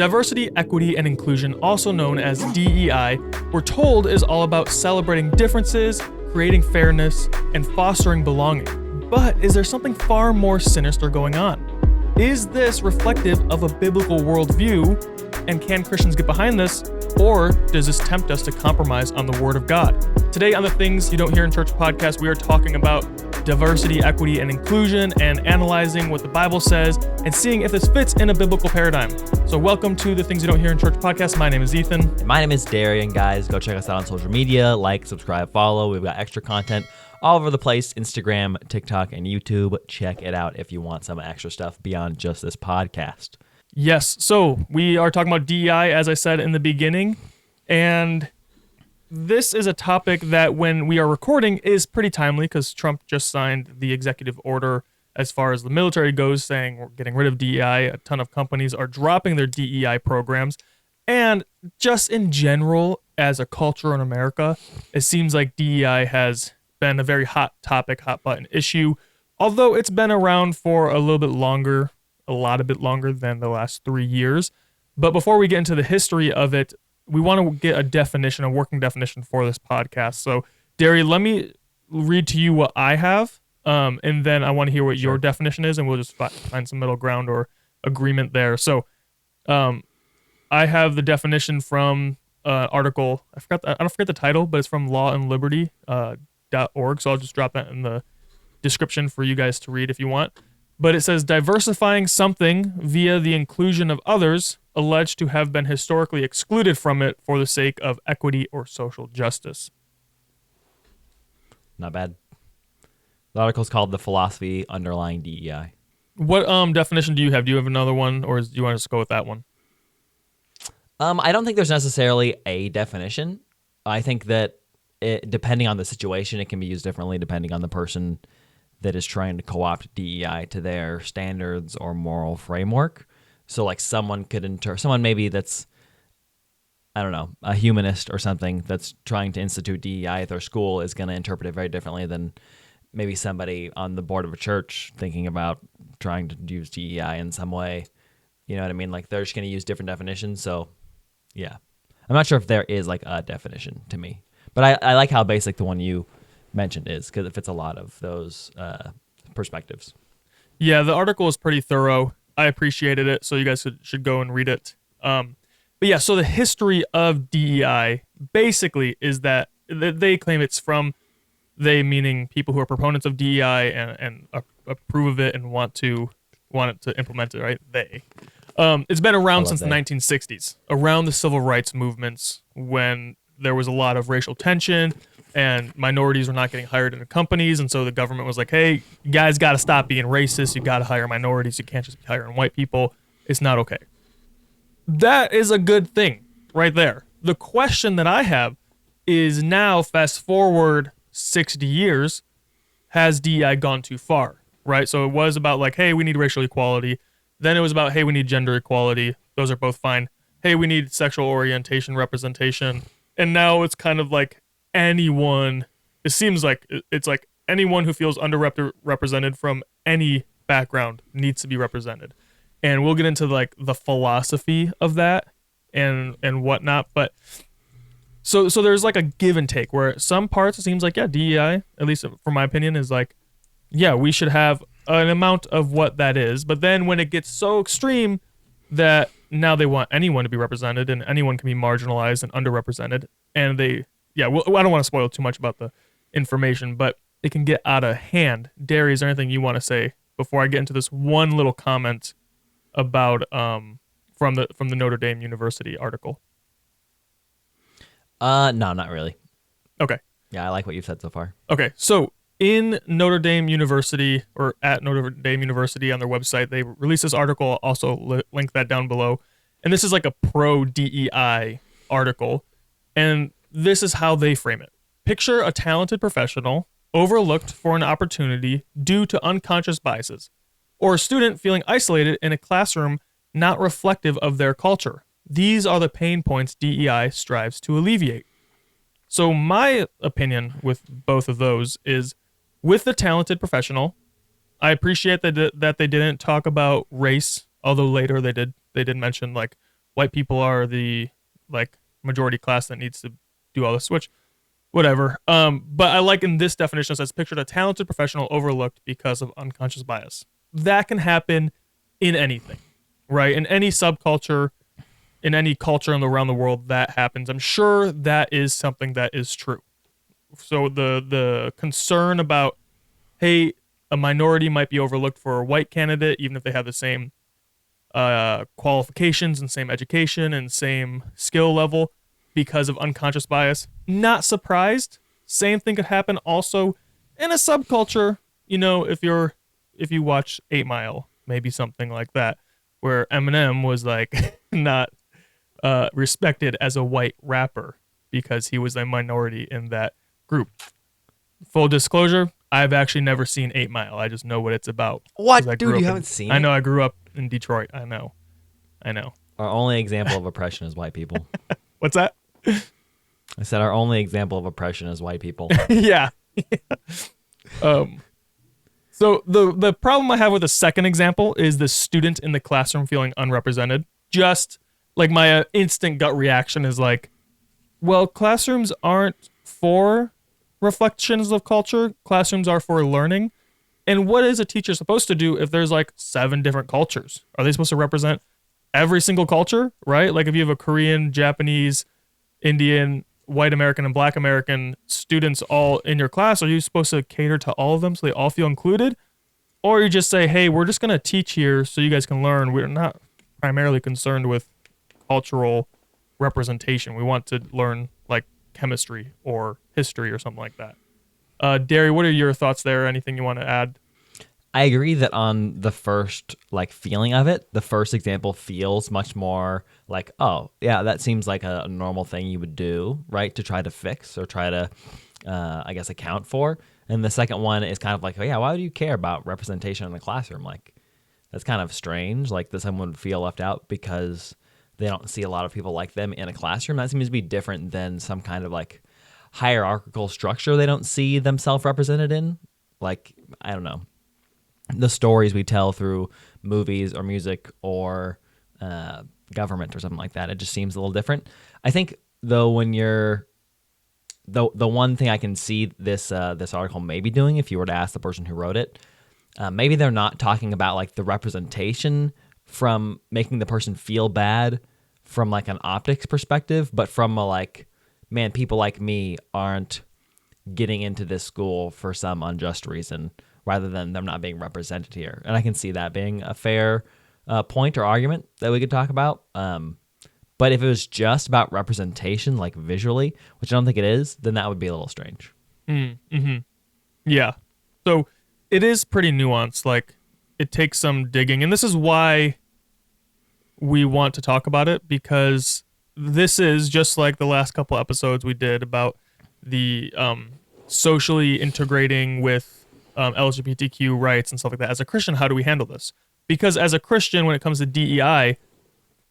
Diversity, equity, and inclusion, also known as DEI, we're told is all about celebrating differences, creating fairness, and fostering belonging. But is there something far more sinister going on? Is this reflective of a biblical worldview? And can Christians get behind this? Or does this tempt us to compromise on the Word of God? Today on the Things You Don't Hear in Church podcast, we are talking about diversity, equity, and inclusion, and analyzing what the Bible says and seeing if this fits in a biblical paradigm. So welcome to the Things You Don't Hear in Church podcast. My name is Ethan. And my name is Darian, guys. Go check us out on social media. Like, subscribe, follow. We've got extra content all over the place. Instagram, TikTok, and YouTube. Check it out if you want some extra stuff beyond just this podcast. Yes, so we are talking about DEI, as I said in the beginning, and this is a topic that when we are recording is pretty timely because Trump just signed the executive order as far as the military goes, saying we're getting rid of DEI. A ton of companies are dropping their DEI programs, and just in general, as a culture in America, it seems like DEI has been a very hot topic, hot button issue, although it's been around for a little bit longer, a lot than the last 3 years. But before we get into the history of it, we want to get a working definition for this podcast. So, Derry, let me read to you what I have, and then I want to hear what your definition is, and we'll just find some middle ground or agreement there. So, I have the definition from an article. I don't forget the title, but it's from lawandliberty.org. So I'll just drop that in the description for you guys to read if you want. But it says, diversifying something via the inclusion of others alleged to have been historically excluded from it for the sake of equity or social justice. Not bad. The article's called The Philosophy Underlying DEI. What definition do you have? Do you have another one, or do you want us to go with that one? I don't think there's necessarily a definition. I think that depending on the situation, it can be used differently depending on the person that is trying to co-opt DEI to their standards or moral framework. So like someone maybe that's, I don't know, a humanist or something that's trying to institute DEI at their school is going to interpret it very differently than maybe somebody on the board of a church thinking about trying to use DEI in some way. You know what I mean? Like they're just going to use different definitions. So yeah, I'm not sure if there is like a definition to me, but I like how basic the one you mentioned is because it fits a lot of those perspectives. Yeah, the article is pretty thorough. I appreciated it, so you guys should go and read it. But yeah, so the history of DEI basically is that they claim it's from, they meaning people who are proponents of DEI and approve of it and want it to implement it, right? It's been around since the 1960s, around the civil rights movements when there was a lot of racial tension and minorities were not getting hired into companies. And so the government was like, hey, you guys got to stop being racist. You got to hire minorities. You can't just be hiring white people. It's not okay. That is a good thing right there. The question that I have is now, fast forward 60 years, has DEI gone too far, right? So it was about like, hey, we need racial equality. Then it was about, hey, we need gender equality. Those are both fine. Hey, we need sexual orientation representation. And now it's kind of like anyone, it seems like it's like anyone who feels underrepresented from any background needs to be represented. And we'll get into like the philosophy of that and whatnot. But so there's like a give and take where some parts it seems like, yeah, DEI, at least from my opinion, is like, yeah, we should have an amount of what that is. But then when it gets so extreme that now they want anyone to be represented and anyone can be marginalized and underrepresented. And I don't want to spoil too much about the information, but it can get out of hand. Derry, is there anything you want to say before I get into this one little comment about from the Notre Dame University article? No, not really. Okay. Yeah, I like what you've said so far. Okay, so in Notre Dame University, or at Notre Dame University on their website, they released this article. I'll also link that down below. And this is like a pro-DEI article. And this is how they frame it. Picture a talented professional overlooked for an opportunity due to unconscious biases, or a student feeling isolated in a classroom not reflective of their culture. These are the pain points DEI strives to alleviate. So my opinion with both of those is, with the talented professional, I appreciate that they didn't talk about race, although later they did mention like white people are the like majority class that needs to do all this, which whatever. But I like in this definition it says pictured a talented professional overlooked because of unconscious bias. That can happen in anything, right? In any subculture, in any culture around the world that happens. I'm sure that is something that is true. So the concern about, hey, a minority might be overlooked for a white candidate, even if they have the same qualifications and same education and same skill level because of unconscious bias. Not surprised. Same thing could happen also in a subculture. If you watch 8 Mile, maybe something like that, where Eminem was like not respected as a white rapper because he was a minority in that group. Full disclosure, I've actually never seen 8 Mile. I just know what it's about. What, 'Cause I dude? grew You up haven't seen I it? know. I grew up in Detroit. I know. Our only example of oppression is white people. What's that? I said our only example of oppression is white people. Yeah. So the problem I have with the second example is the student in the classroom feeling unrepresented. Just like my instant gut reaction is like, well, classrooms aren't for reflections of culture. Classrooms are for learning. And what is a teacher supposed to do if there's like 7 different cultures? Are they supposed to represent every single culture, right? Like if you have a Korean, Japanese, Indian, white American, and black American students all in your class, are you supposed to cater to all of them so they all feel included? Or you just say, hey, we're just going to teach here so you guys can learn. We're not primarily concerned with cultural representation. We want to learn like chemistry or history or something like that. Derry, what are your thoughts there? Anything you want to add? I agree that on the first like feeling of it, the first example feels much more like, oh yeah, that seems like a normal thing you would do, right? To try to fix or try to, I guess, account for. And the second one is kind of like, oh yeah, why would you care about representation in the classroom? Like, that's kind of strange. Like that someone would feel left out because they don't see a lot of people like them in a classroom. That seems to be different than some kind of like hierarchical structure they don't see themselves represented in. Like, I don't know, the stories we tell through movies or music or government or something like that. It just seems a little different. I think though, when you're the one thing I can see this article maybe doing, if you were to ask the person who wrote it, maybe they're not talking about like the representation from making the person feel bad from like an optics perspective, but from a like, man, people like me aren't getting into this school for some unjust reason, rather than them not being represented here. And I can see that being a fair point or argument that we could talk about. But if it was just about representation, like visually, which I don't think it is, then that would be a little strange. Mm-hmm. Yeah. So it is pretty nuanced. Like it takes some digging. And this is why we want to talk about it, because this is just like the last couple episodes we did about the socially integrating with LGBTQ rights and stuff like that. As a Christian, how do we handle this? Because as a Christian, when it comes to DEI,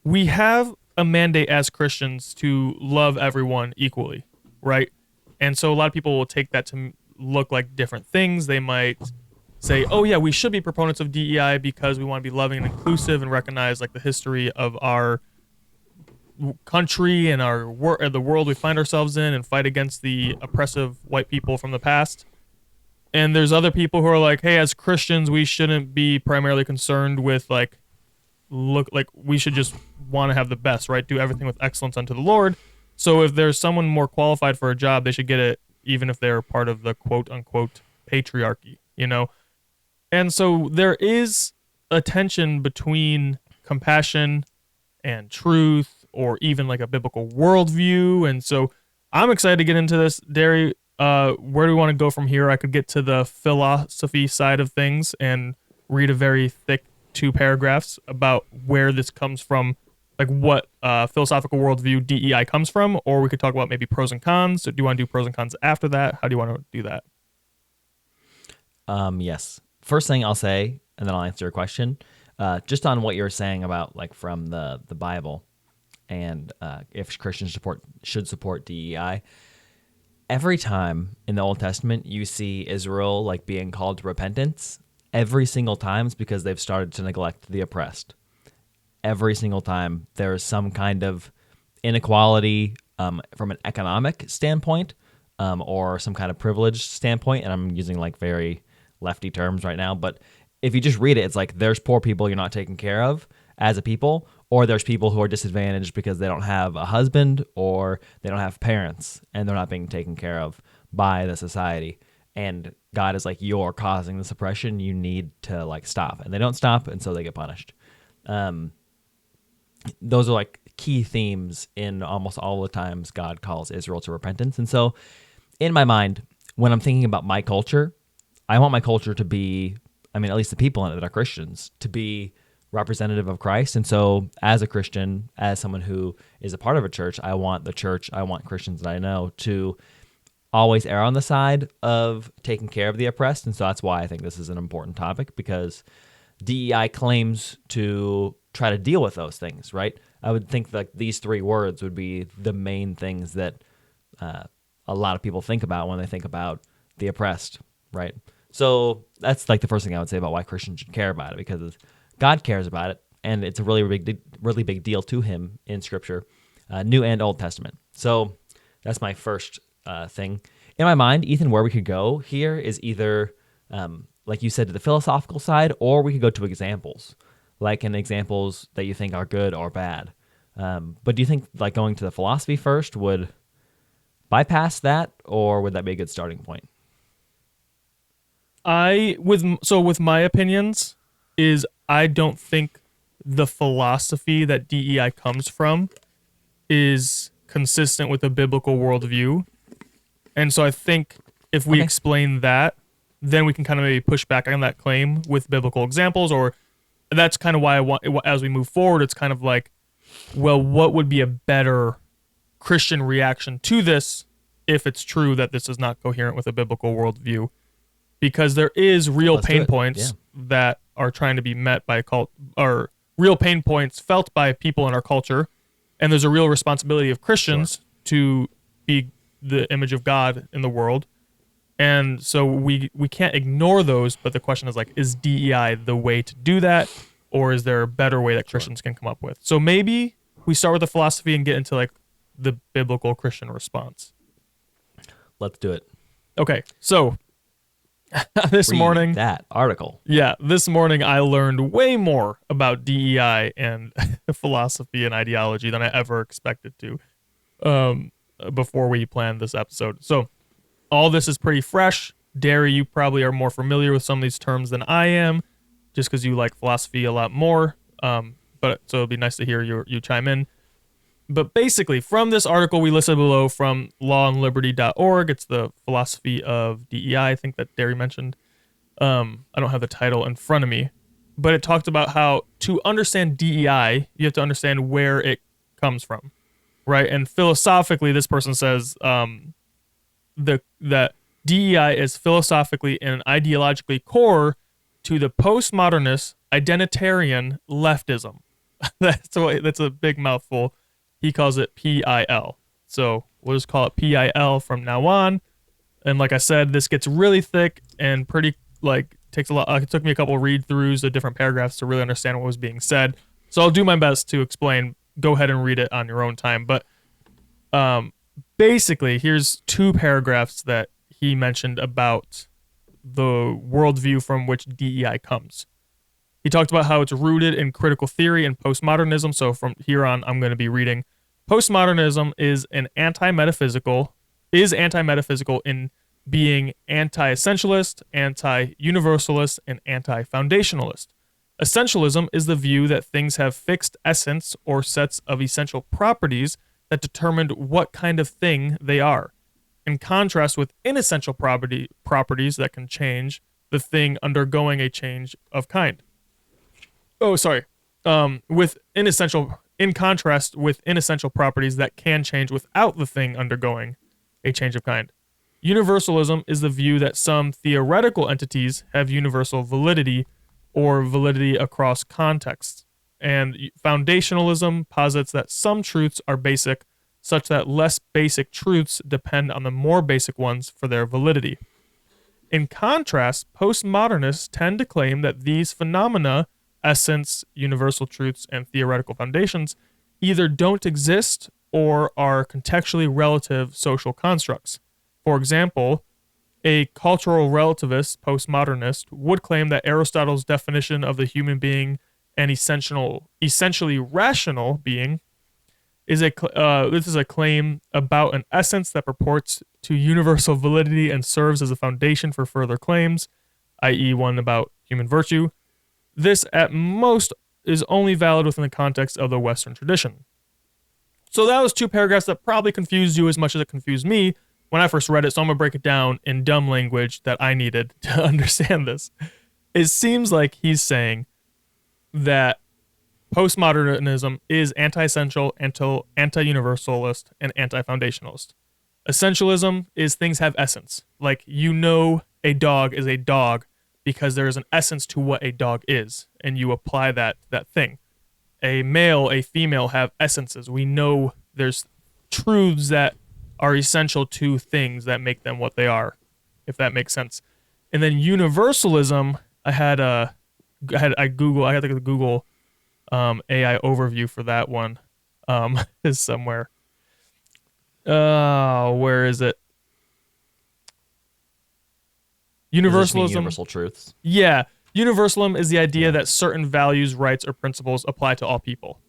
we have a mandate as Christians to love everyone equally, right? And so a lot of people will take that to look like different things. They might say, oh yeah, we should be proponents of DEI because we want to be loving and inclusive and recognize like the history of our country and the world we find ourselves in and fight against the oppressive white people from the past. And there's other people who are like, hey, as Christians, we shouldn't be primarily concerned with we should just want to have the best, right? Do everything with excellence unto the Lord. So if there's someone more qualified for a job, they should get it, even if they're part of the quote unquote patriarchy, you know? And so there is a tension between compassion and truth, or even like a biblical worldview. And so I'm excited to get into this. Derry, where do we want to go from here? I could get to the philosophy side of things and read a very thick 2 paragraphs about where this comes from, like what philosophical worldview DEI comes from, or we could talk about maybe pros and cons. So do you want to do pros and cons after that? How do you want to do that? Yes. First thing I'll say, and then I'll answer your question, just on what you're saying about like from the Bible and if Christians should support DEI. Every time in the Old Testament you see Israel like being called to repentance, every single time it's because they've started to neglect the oppressed. every single time there is some kind of inequality from an economic standpoint or some kind of privilege standpoint. And I'm using like very lefty terms right now, but if you just read it, it's like there's poor people you're not taking care of as a people, or there's people who are disadvantaged because they don't have a husband or they don't have parents and they're not being taken care of by the society. And God is like, you're causing this oppression. You need to like stop. And they don't stop, and so they get punished. Those are like key themes in almost all the times God calls Israel to repentance. And so in my mind, when I'm thinking about my culture, I want my culture to be, I mean, at least the people in it that are Christians, to be representative of Christ. And so as a Christian, as someone who is a part of a church, I want Christians that I know to always err on the side of taking care of the oppressed. And so that's why I think this is an important topic, because DEI claims to try to deal with those things, right? I would think that these three words would be the main things that a lot of people think about when they think about the oppressed, right? So that's like the first thing I would say about why Christians should care about it, because God cares about it, and it's a really big deal to him in Scripture, New and Old Testament. So that's my first thing. In my mind, Ethan, where we could go here is either, like you said, to the philosophical side, or we could go to examples, like in examples that you think are good or bad. But do you think like going to the philosophy first would bypass that, or would that be a good starting point? With my opinions is I don't think the philosophy that DEI comes from is consistent with a biblical worldview. And so I think if we explain that, then we can kind of maybe push back on that claim with biblical examples, or that's kind of why I want, as we move forward, it's kind of like, well, what would be a better Christian reaction to this if it's true that this is not coherent with a biblical worldview? Because there is real pain points that are trying to be met by or real pain points felt by people in our culture, and there's a real responsibility of Christians to be the image of God in the world. And so we can't ignore those, but the question is like, is DEI the way to do that, or is there a better way that Christians can come up with? So maybe we start with the philosophy and get into like the biblical Christian response. Let's do it. Okay, so this morning, that article. Yeah, this morning I learned way more about DEI and philosophy and ideology than I ever expected to before we planned this episode. So all this is pretty fresh. Derry, you probably are more familiar with some of these terms than I am, just because you like philosophy a lot more. But so it'd be nice to hear you chime in. But basically, from this article we listed below from lawandliberty.org, it's the philosophy of DEI, I think that Derry mentioned. I don't have the title in front of me, but it talked about how to understand DEI, you have to understand where it comes from, right? And philosophically, this person says that DEI is philosophically and ideologically core to the postmodernist identitarian leftism. That's a big mouthful. He calls it PIL. So we'll just call it PIL from now on. And like I said, this gets really thick and pretty, like, takes a lot. It took me a couple read throughs of different paragraphs to really understand what was being said. So I'll do my best to explain. Go ahead and read it on your own time. But basically, here's two paragraphs that he mentioned about the worldview from which DEI comes. He talked about how it's rooted in critical theory and postmodernism. So from here on, I'm going to be reading. Postmodernism is anti-metaphysical in being anti-essentialist, anti-universalist, and anti-foundationalist. Essentialism is the view that things have fixed essence or sets of essential properties that determine what kind of thing they are, in contrast with inessential properties that can change the thing undergoing a change of kind. In contrast with inessential properties that can change without the thing undergoing a change of kind. Universalism is the view that some theoretical entities have universal validity or validity across contexts. And foundationalism posits that some truths are basic, such that less basic truths depend on the more basic ones for their validity. In contrast, postmodernists tend to claim that these phenomena essence, universal truths, and theoretical foundations either don't exist or are contextually relative social constructs. For example, a cultural relativist, postmodernist, would claim that Aristotle's definition of the human being an essentially rational being this is a claim about an essence that purports to universal validity and serves as a foundation for further claims, i.e., one about human virtue. This, at most, is only valid within the context of the Western tradition. So that was 2 paragraphs that probably confused you as much as it confused me when I first read it, so I'm going to break it down in dumb language that I needed to understand this. It seems like he's saying that postmodernism is anti-essential, anti-universalist, and anti-foundationalist. Essentialism is things have essence. Like, a dog is a dog because there is an essence to what a dog is, and you apply that thing. A male, a female have essences. We know there's truths that are essential to things that make them what they are, if that makes sense. And then universalism, I had to Google AI overview for that one. Is somewhere. Where is it? Universalism. Universal truths. Yeah, universalism is the idea that certain values, rights, or principles apply to all people.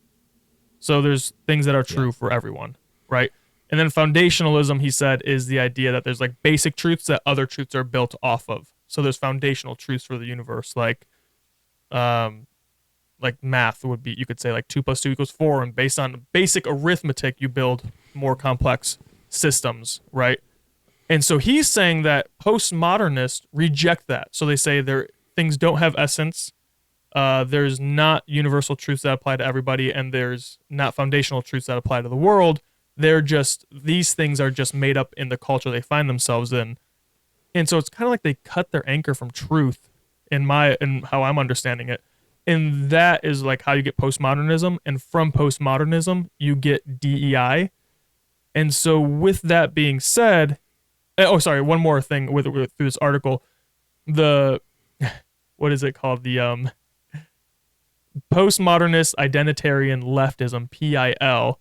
So there's things that are true for everyone, right? And then foundationalism, he said, is the idea that there's like basic truths that other truths are built off of. So there's foundational truths for the universe, like math would be, you could say like 2 + 2 = 4, and based on basic arithmetic, you build more complex systems, right? And so he's saying that postmodernists reject that. So they say things don't have essence. There's not universal truths that apply to everybody, and there's not foundational truths that apply to the world. These things are just made up in the culture they find themselves in. And so it's kind of like they cut their anchor from truth in how I'm understanding it. And that is like how you get postmodernism. And from postmodernism, you get DEI. And so with that being said, one more thing with through this article, what is it called? The postmodernist identitarian leftism, PIL.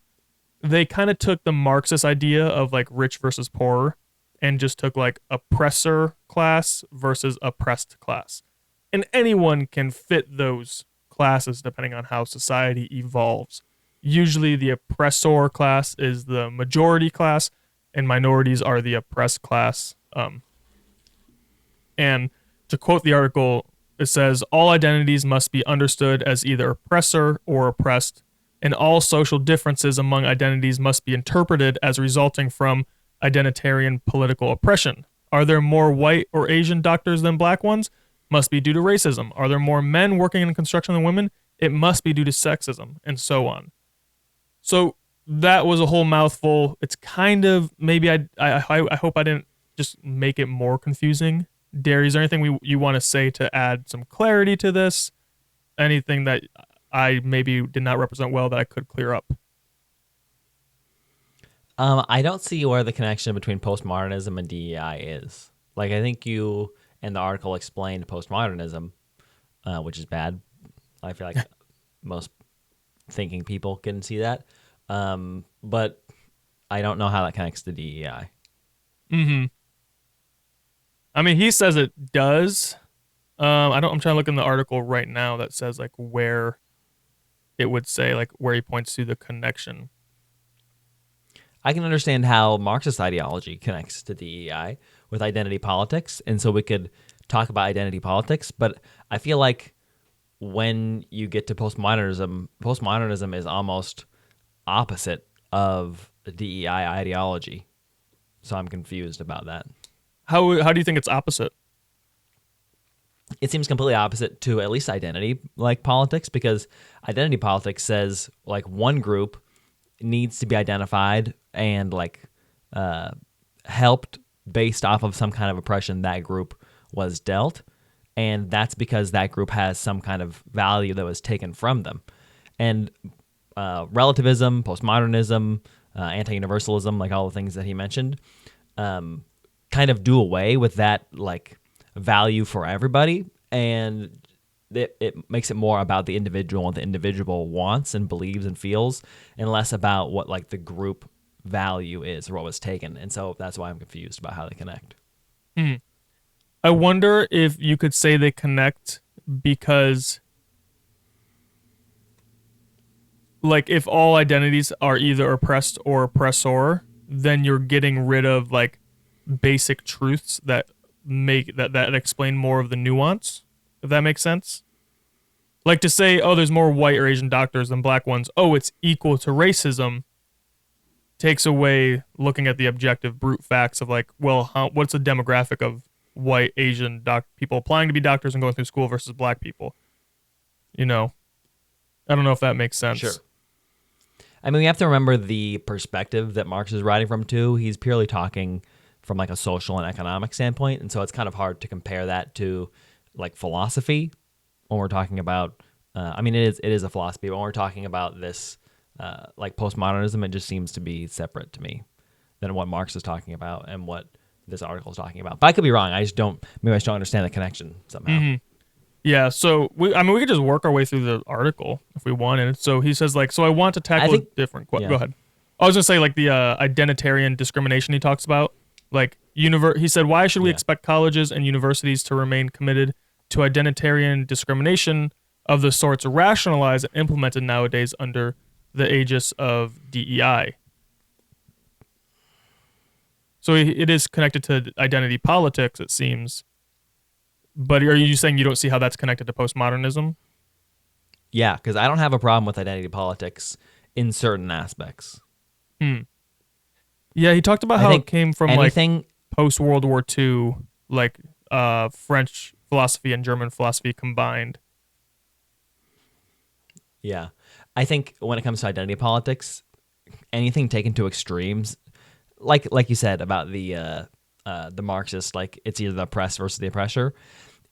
They kind of took the Marxist idea of like rich versus poor and just took like oppressor class versus oppressed class. And anyone can fit those classes depending on how society evolves. Usually the oppressor class is the majority class, and minorities are the oppressed class. And to quote the article, it says, all identities must be understood as either oppressor or oppressed, and all social differences among identities must be interpreted as resulting from identitarian political oppression. Are there more white or Asian doctors than black ones? Must be due to racism. Are there more men working in construction than women? It must be due to sexism, and so on. So that was a whole mouthful. It's kind of, maybe I hope I didn't just make it more confusing. Derry, is there anything you want to say to add some clarity to this? Anything that I maybe did not represent well that I could clear up? I don't see where the connection between postmodernism and DEI is. Like, I think you and the article explained postmodernism, which is bad. I feel like most thinking people can see that. But I don't know how that connects to DEI. Mm-hmm. I mean, he says it does. I'm trying to look in the article right now that says like where it would say like where he points to the connection. I can understand how Marxist ideology connects to DEI with identity politics, and so we could talk about identity politics, but I feel like when you get to postmodernism is almost opposite of the DEI ideology. So I'm confused about that. How do you think it's opposite? It seems completely opposite to at least identity like politics, because identity politics says like one group needs to be identified and like helped based off of some kind of oppression that group was dealt, and that's because that group has some kind of value that was taken from them. And relativism, postmodernism, anti-universalism, like all the things that he mentioned, kind of do away with that like value for everybody and it makes it more about the individual and the individual wants and believes and feels, and less about what like the group value is or what was taken. And so that's why I'm confused about how they connect. I wonder if you could say they connect because, like, if all identities are either oppressed or oppressor, then you're getting rid of like basic truths that make that explain more of the nuance. If that makes sense. Like to say, oh, there's more white or Asian doctors than black ones. Oh, it's equal to racism. Takes away looking at the objective brute facts of like, well, what's the demographic of white Asian people applying to be doctors and going through school versus black people? You know, I don't know if that makes sense. Sure. I mean, we have to remember the perspective that Marx is writing from too. He's purely talking from like a social and economic standpoint, and so it's kind of hard to compare that to like philosophy when we're talking about. I mean, it is a philosophy, but when we're talking about this like postmodernism, it just seems to be separate to me than what Marx is talking about and what this article is talking about. But I could be wrong. Maybe I just don't understand the connection somehow. Yeah, so we could just work our way through the article if we wanted. So he says like, so I want to tackle different. Yeah. Go ahead. I was gonna say like the identitarian discrimination he talks about. Like he said, why should we expect colleges and universities to remain committed to identitarian discrimination of the sorts rationalized and implemented nowadays under the aegis of DEI? So it is connected to identity politics, it seems. But are you saying you don't see how that's connected to postmodernism? Yeah, because I don't have a problem with identity politics in certain aspects. Yeah, he talked about how it came from anything, like post World War II, like French philosophy and German philosophy combined. Yeah, I think when it comes to identity politics, anything taken to extremes, like you said about the Marxist, like it's either the oppressed versus the oppressor.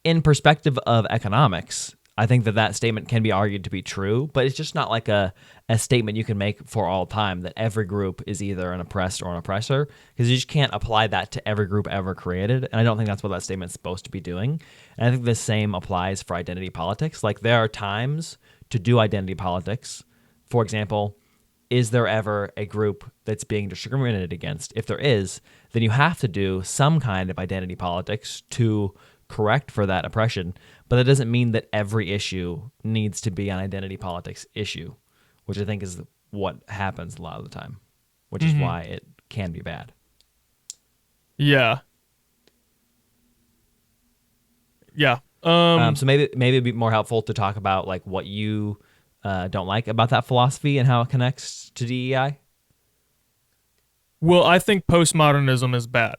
In perspective of economics, I think that statement can be argued to be true, but it's just not like a statement you can make for all time that every group is either an oppressed or an oppressor, because you just can't apply that to every group ever created. And I don't think that's what that statement's supposed to be doing. And I think the same applies for identity politics. Like there are times to do identity politics. For example, is there ever a group that's being discriminated against? If there is, then you have to do some kind of identity politics to correct for that oppression. But that doesn't mean that every issue needs to be an identity politics issue, which I think is what happens a lot of the time, which is why it can be bad. Yeah. Yeah. So maybe it'd be more helpful to talk about like what you don't like about that philosophy and how it connects to DEI. Well, I think postmodernism is bad.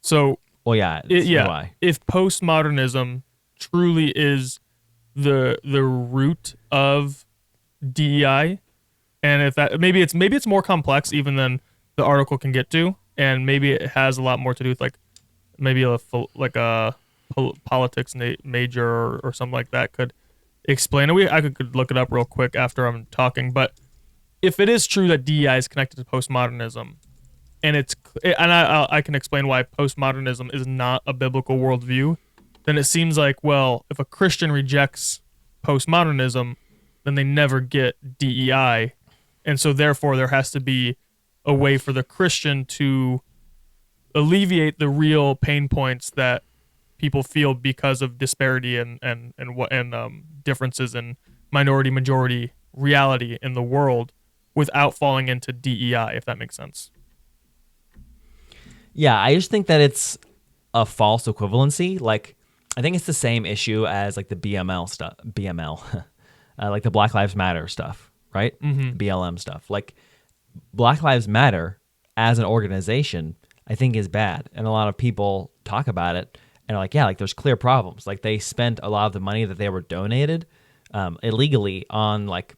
So, well, yeah, if postmodernism truly is the root of DEI, and if that maybe it's more complex even than the article can get to, and maybe it has a lot more to do with like maybe a politics major or something like that could explain it. I could look it up real quick after I'm talking, but if it is true that DEI is connected to postmodernism, and I can explain why postmodernism is not a biblical worldview, then it seems like, well, if a Christian rejects postmodernism, then they never get DEI, and so therefore there has to be a way for the Christian to alleviate the real pain points that people feel because of disparity and differences in minority majority reality in the world without falling into DEI, if that makes sense. Yeah, I just think that it's a false equivalency. Like, I think it's the same issue as like the BML stuff, like the Black Lives Matter stuff, right? BLM stuff. Like, Black Lives Matter as an organization, I think is bad, and a lot of people talk about it and are like, yeah, like there's clear problems. Like they spent a lot of the money that they were donated illegally on like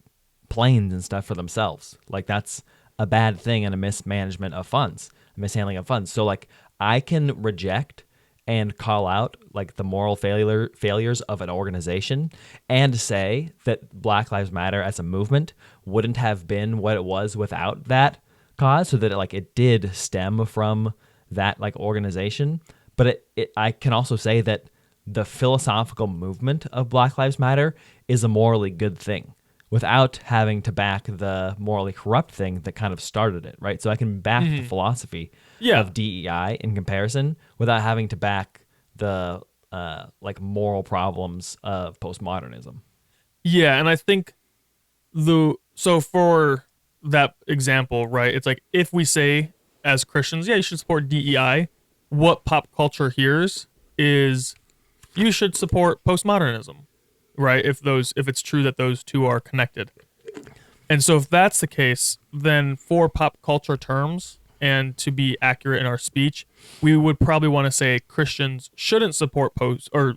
planes and stuff for themselves. Like that's a bad thing and a mismanagement of funds, a mishandling of funds. So like I can reject and call out like the moral failures of an organization and say that Black Lives Matter as a movement wouldn't have been what it was without that cause, so that it did stem from that like organization. But I can also say that the philosophical movement of Black Lives Matter is a morally good thing without having to back the morally corrupt thing that kind of started it, right? So I can back the philosophy Yeah. of DEI in comparison without having to back the like moral problems of postmodernism. Yeah, and I think so for that example, right? It's like if we say as Christians, yeah, you should support DEI, what pop culture hears is you should support postmodernism, right? If it's true that those two are connected. And so if that's the case, then for pop culture terms and to be accurate in our speech, we would probably want to say Christians shouldn't support post or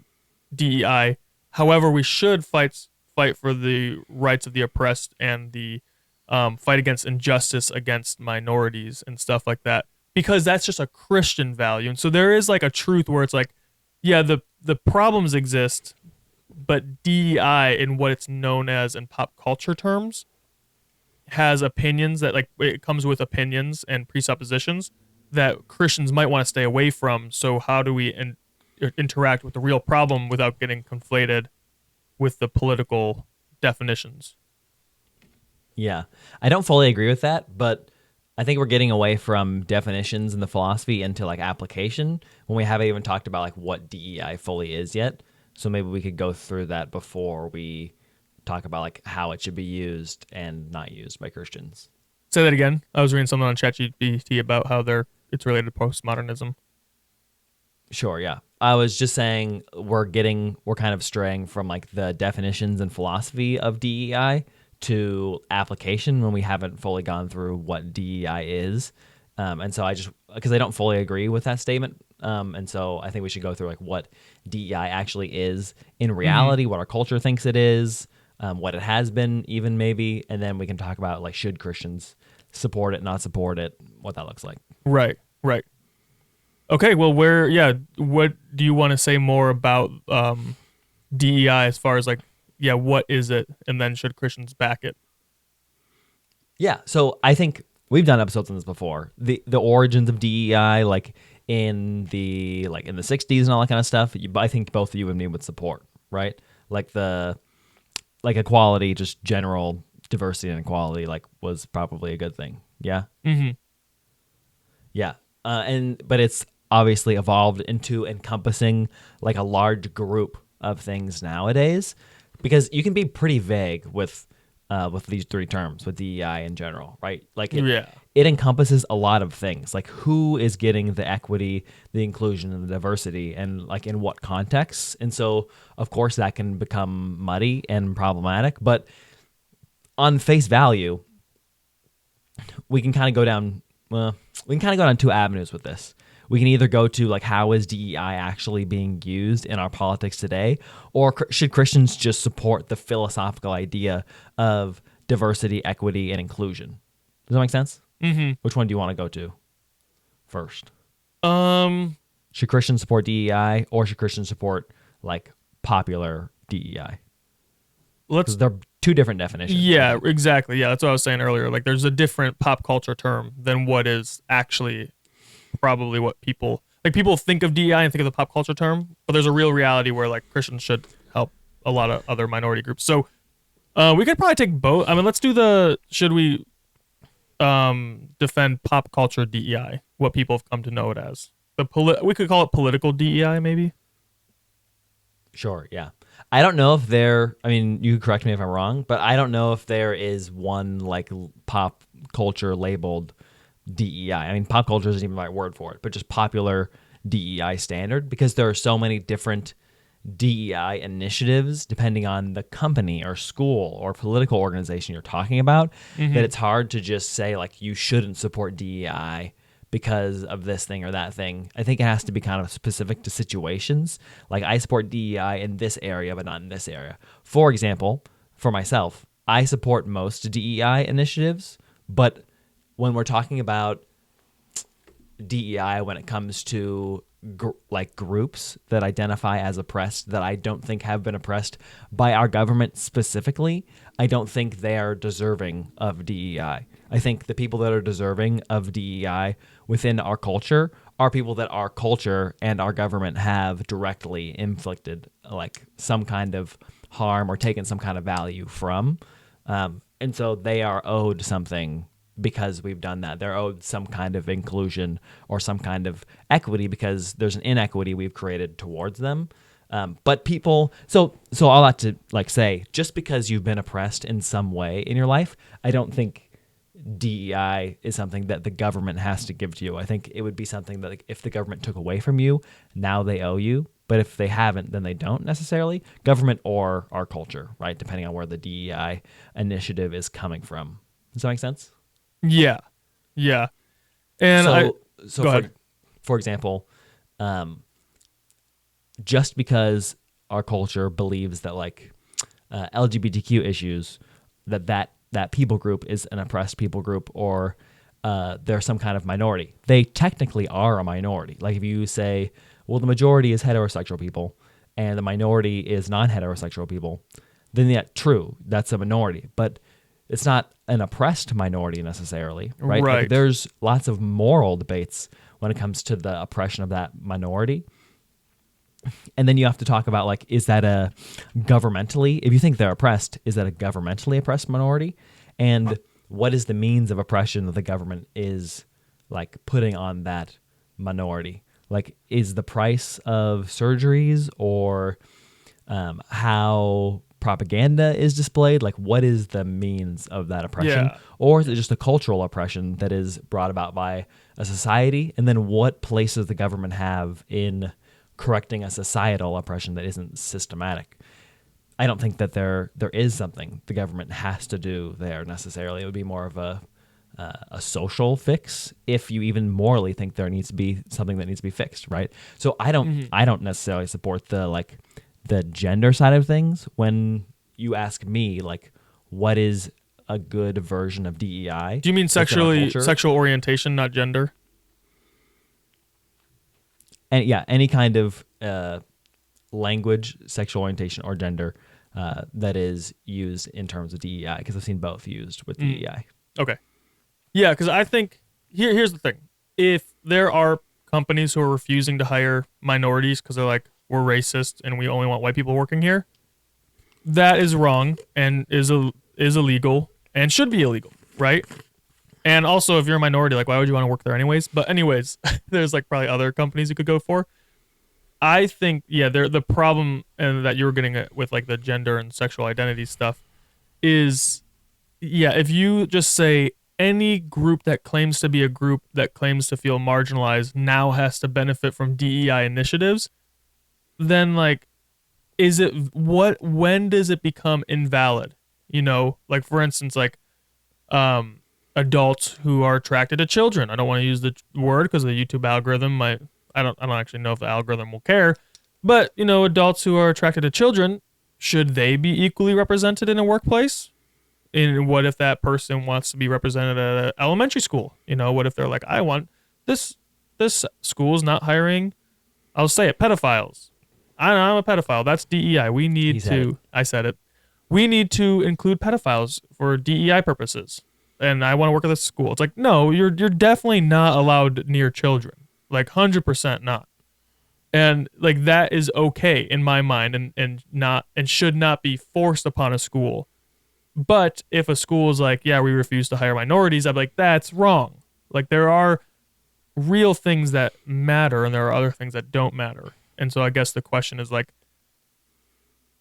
DEI. However, we should fight for the rights of the oppressed and the fight against injustice against minorities and stuff like that, because that's just a Christian value. And so there is like a truth where it's like, yeah, the problems exist, but DEI in what it's known as in pop culture terms has opinions that like it comes with opinions and presuppositions that Christians might want to stay away from. So how do we interact with the real problem without getting conflated with the political definitions? Yeah. I don't fully agree with that, but I think we're getting away from definitions in the philosophy into like application when we haven't even talked about like what DEI fully is yet. So maybe we could go through that before we talk about like how it should be used and not used by Christians. Say that again. I was reading something on ChatGPT about how it's related to postmodernism. Sure, yeah. I was just saying we're kind of straying from like the definitions and philosophy of DEI to application when we haven't fully gone through what DEI is. And so because I don't fully agree with that statement. And so I think we should go through like what DEI actually is in reality, what our culture thinks it is, what it has been even maybe. And then we can talk about like, should Christians support it, not support it, what that looks like. Right. Okay, well, what do you want to say more about DEI as far as like, yeah, what is it? And then should Christians back it? Yeah, so I think we've done episodes on this before. The origins of DEI, like in the 60s and all that kind of stuff. I think both of you and me would support, right? Like equality, just general diversity and equality, like was probably a good thing. Yeah. Mm-hmm. Yeah. But it's obviously evolved into encompassing like a large group of things nowadays, because you can be pretty vague with these three terms, with DEI in general, right? Like it encompasses a lot of things, like who is getting the equity, the inclusion, and the diversity, and like in what contexts. And so, of course, that can become muddy and problematic. But on face value, we can kind of go down. Two avenues with this. We can either go to like, how is DEI actually being used in our politics today, or should Christians just support the philosophical idea of diversity, equity, and inclusion? Does that make sense? Mm-hmm. Which one do you want to go to first? Um, Should Christians support DEI, or should Christians support like popular DEI? Because they're two different definitions. Yeah, exactly. Yeah, that's what I was saying earlier. Like, there's a different pop culture term than what is actually probably what people think of DEI and think of the pop culture term, but there's a real reality where like Christians should help a lot of other minority groups. So we could probably take both. I mean, let's do should we defend pop culture DEI, what people have come to know it as. We could call it political DEI maybe. Sure, yeah. I don't know if I mean, you correct me if I'm wrong, but I don't know if there is one like pop culture labeled DEI. I mean, pop culture isn't even the right word for it, but just popular DEI standard, because there are so many different DEI initiatives depending on the company or school or political organization you're talking about, that it's hard to just say like you shouldn't support DEI because of this thing or that thing. I think it has to be kind of specific to situations. Like, I support DEI in this area, but not in this area. For example, for myself, I support most DEI initiatives, but when we're talking about DEI, when it comes to like groups that identify as oppressed that I don't think have been oppressed by our government specifically, I don't think they are deserving of DEI. I think the people that are deserving of DEI within our culture are people that our culture and our government have directly inflicted like some kind of harm or taken some kind of value from. And so they are owed something because we've done that. They're owed some kind of inclusion or some kind of equity because there's an inequity we've created towards them. But people, so all that to like say, just because you've been oppressed in some way in your life, I don't think DEI is something that the government has to give to you. I think it would be something that like, if the government took away from you, now they owe you. But if they haven't, then they don't necessarily. Government or our culture, right? Depending on where the DEI initiative is coming from. Does that make sense? Yeah. Yeah. And so go ahead. For example, just because our culture believes that like LGBTQ issues, that people group is an oppressed people group or they're some kind of minority. They technically are a minority. Like if you say, well, the majority is heterosexual people and the minority is non-heterosexual people, then yeah, true, that's a minority. But it's not an oppressed minority necessarily, right? Right. Like there's lots of moral debates when it comes to the oppression of that minority. And then you have to talk about like, is that a governmentally, if you think they're oppressed, is that a governmentally oppressed minority? And what is the means of oppression that the government is like putting on that minority? Like, is the price of surgeries or how propaganda is displayed? Like, what is the means of that oppression? Yeah. Or is it just a cultural oppression that is brought about by a society? And then what place does the government have in correcting a societal oppression that isn't systematic? I don't think that there is something the government has to do there necessarily. It would be more of a social fix if you even morally think there needs to be something that needs to be fixed, right? So I don't necessarily support the gender side of things. When you ask me like what is a good version of DEI? Do you mean sexual orientation, not gender? And yeah, any kind of language, sexual orientation, or gender that is used in terms of DEI, because I've seen both used with DEI. Okay. Yeah, because I think here's the thing. If there are companies who are refusing to hire minorities because they're like, we're racist and we only want white people working here, that is wrong and is illegal and should be illegal, right? And also, if you're a minority, like, why would you want to work there anyways? But anyways, there's like probably other companies you could go for. I think, yeah, the problem and that you were getting at with like the gender and sexual identity stuff is, yeah, if you just say any group that claims to be a group that claims to feel marginalized now has to benefit from DEI initiatives, then like, when does it become invalid? You know, like for instance, like, adults who are attracted to children. I don't want to use the word because the YouTube algorithm might, I don't actually know if the algorithm will care, but you know, adults who are attracted to children, should they be equally represented in a workplace? And what if that person wants to be represented at an elementary school? You know, what if they're like, I want this school's not hiring, I'll say it, pedophiles. I'm a pedophile. That's DEI. We need to, I said it. We need to include pedophiles for DEI purposes. And I want to work at this school. It's like, no, you're definitely not allowed near children. Like 100% not. And like that is okay in my mind and should not be forced upon a school. But if a school is like, yeah, we refuse to hire minorities, I'm like, that's wrong. Like there are real things that matter and there are other things that don't matter. And so I guess the question is like,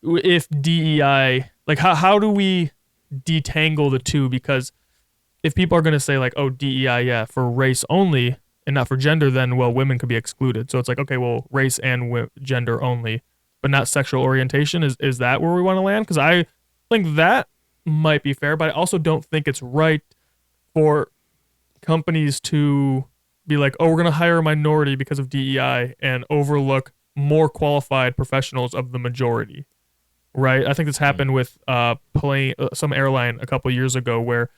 if DEI, like how do we detangle the two? Because if people are going to say like, oh, DEI, yeah, for race only and not for gender, then, well, women could be excluded. So it's like, okay, well, race and gender only, but not sexual orientation. Is that where we want to land? Because I think that might be fair, but I also don't think it's right for companies to be like, oh, we're going to hire a minority because of DEI and overlook more qualified professionals of the majority, right? I think this happened with some airline a couple years ago where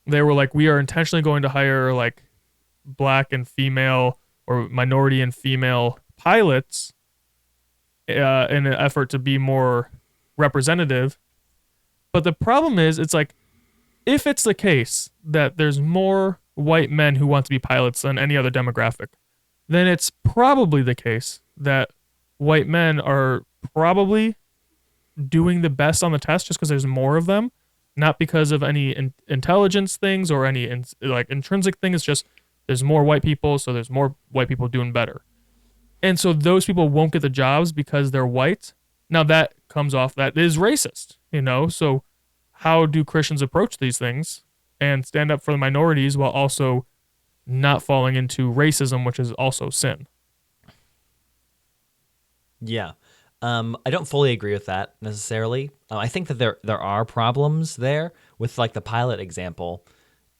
they were like, we are intentionally going to hire like black and female or minority and female pilots in an effort to be more representative. But the problem is, it's like, if it's the case that there's more white men who want to be pilots than any other demographic, then it's probably the case that white men are probably doing the best on the test just because there's more of them, not because of any intelligence things or any like intrinsic thing. It's just there's more white people, so there's more white people doing better, and so those people won't get the jobs because they're white. Now that comes off that is racist, you know. So how do Christians approach these things and stand up for the minorities while also not falling into racism, which is also sin? Yeah. I don't fully agree with that necessarily. I think that there are problems there with like the pilot example.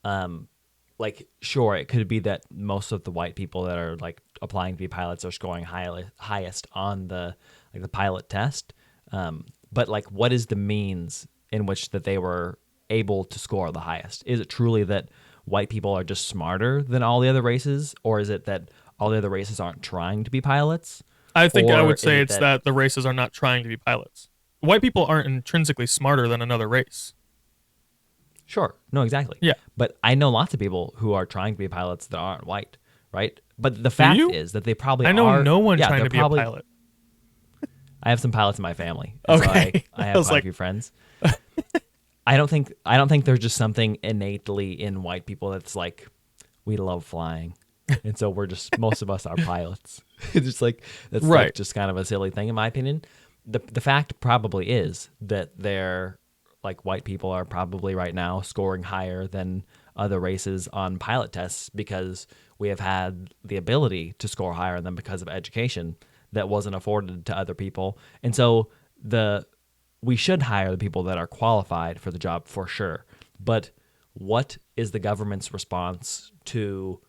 Like sure, it could be that most of the white people that are like applying to be pilots are scoring highest on the like the pilot test. But like, what is the means in which that they were able to score the highest? Is it truly that white people are just smarter than all the other races, or is it that all the other races aren't trying to be pilots? I think I Or would is say it it's that the races are not trying to be pilots. White people aren't intrinsically smarter than another race. Sure. No, exactly. Yeah. But I know lots of people who are trying to be pilots that aren't white, right? But the Do fact you? is that they probably I know are. no one Yeah, trying they're to be probably, a pilot. I have some pilots in my family. And Okay. so I I have was quite a like, few friends. I don't think there's just something innately in white people that's like we love flying. And so we're just most of us are pilots. It's just like that's like right. just kind of a silly thing in my opinion. The fact probably is that they're like white people are probably right now scoring higher than other races on pilot tests because we have had the ability to score higher than them because of education that wasn't afforded to other people. And so we should hire the people that are qualified for the job for sure. But what is the government's response to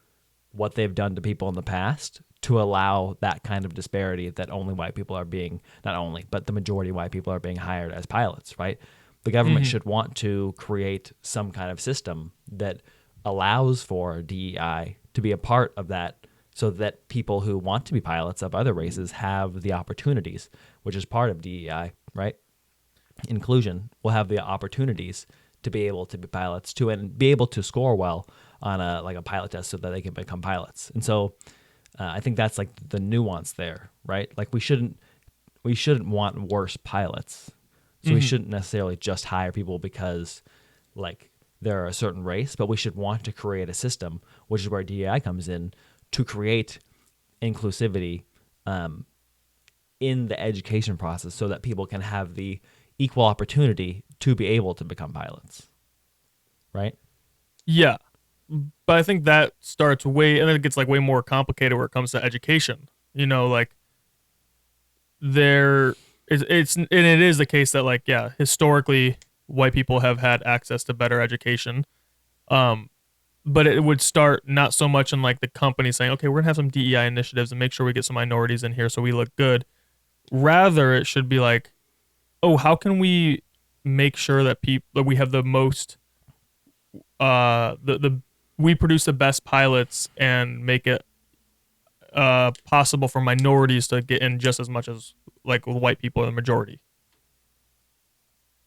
what they've done to people in the past to allow that kind of disparity that only white people are being, not only, but the majority of white people are being hired as pilots, right? The government should want to create some kind of system that allows for DEI to be a part of that so that people who want to be pilots of other races have the opportunities, which is part of DEI, right? Inclusion will have the opportunities to be able to be pilots too and be able to score well on a pilot test so that they can become pilots. And so I think that's like the nuance there, right? Like we shouldn't want worse pilots. So we shouldn't necessarily just hire people because like they're a certain race, but we should want to create a system, which is where DEI comes in, to create inclusivity in the education process so that people can have the equal opportunity to be able to become pilots. Right? Yeah. But I think that starts and then it gets like way more complicated where it comes to education. You know, like and it is the case that like, yeah, historically white people have had access to better education. But it would start not so much in like the company saying, okay, we're gonna have some DEI initiatives and make sure we get some minorities in here so we look good. Rather, it should be like, oh, how can we make sure that we have the most we produce the best pilots and make it possible for minorities to get in just as much as like white people in the majority.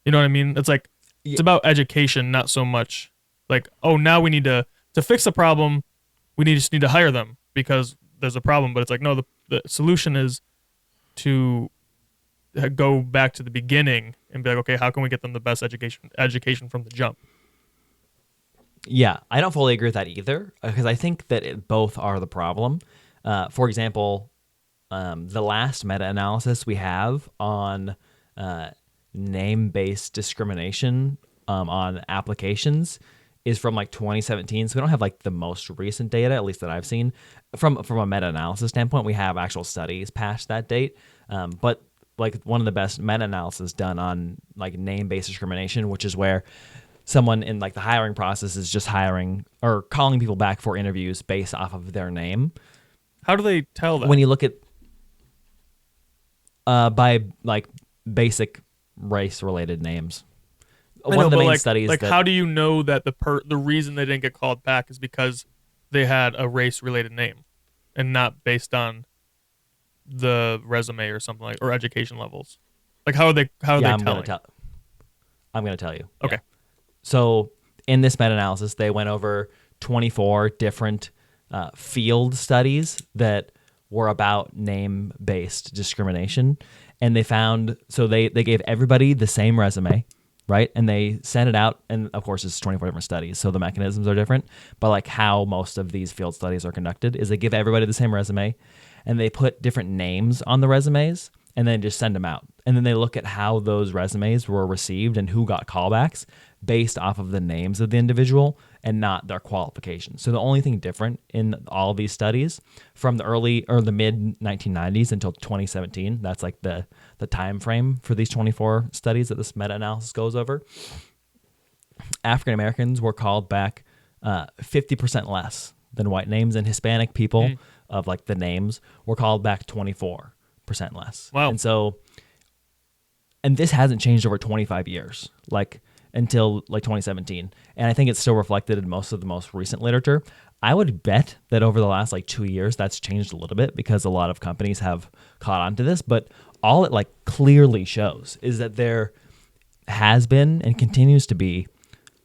You know what I mean? It's like it's about education, not so much like, oh, now we need to fix the problem, just need to hire them because there's a problem. But it's like, no, the solution is to go back to the beginning and be like, okay, how can we get them the best education from the jump? Yeah, I don't fully agree with that either because I think that both are the problem. For example, the last meta-analysis we have on name-based discrimination on applications is from like 2017. So we don't have like the most recent data, at least that I've seen. From a meta-analysis standpoint, we have actual studies past that date. But like one of the best meta-analysis done on like name-based discrimination, which is where someone in like the hiring process is just hiring or calling people back for interviews based off of their name. How do they tell that? When you look at by like basic race-related names. One of the main studies. Like, how do you know that the reason they didn't get called back is because they had a race-related name, and not based on the resume or something like or education levels? Like, how are they telling? I'm gonna tell you. Okay. Yeah. So in this meta-analysis, they went over 24 different field studies that were about name-based discrimination, and they found they gave everybody the same resume, right? And they sent it out, and of course it's 24 different studies, so the mechanisms are different. But like how most of these field studies are conducted is they give everybody the same resume, and they put different names on the resumes, and then just send them out. And then they look at how those resumes were received and who got callbacks based off of the names of the individual and not their qualifications. So the only thing different in all of these studies from the early or the mid 1990s until 2017, that's like the time frame for these 24 studies that this meta-analysis goes over, African Americans were called back 50% less than white names, and Hispanic people of like the names were called back 24% less. Wow. And this hasn't changed over 25 years, like until like 2017. And I think it's still reflected in most of the most recent literature. I would bet that over the last like 2 years, that's changed a little bit because a lot of companies have caught on to this. But all it like clearly shows is that there has been and continues to be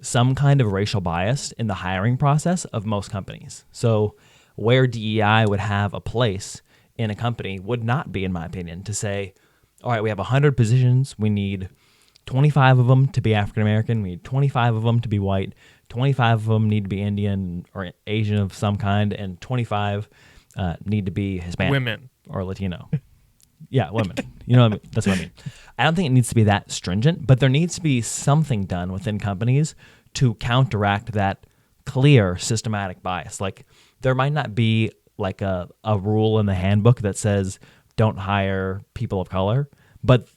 some kind of racial bias in the hiring process of most companies. So where DEI would have a place in a company would not be, in my opinion, to say, all right, we have 100 positions. We need 25 of them to be African American. We need 25 of them to be white. 25 of them need to be Indian or Asian of some kind, and 25 need to be Hispanic, women or Latino. Yeah, women. You know what I mean? That's what I mean. I don't think it needs to be that stringent, but there needs to be something done within companies to counteract that clear systematic bias. Like there might not be like a rule in the handbook that says don't hire people of color, but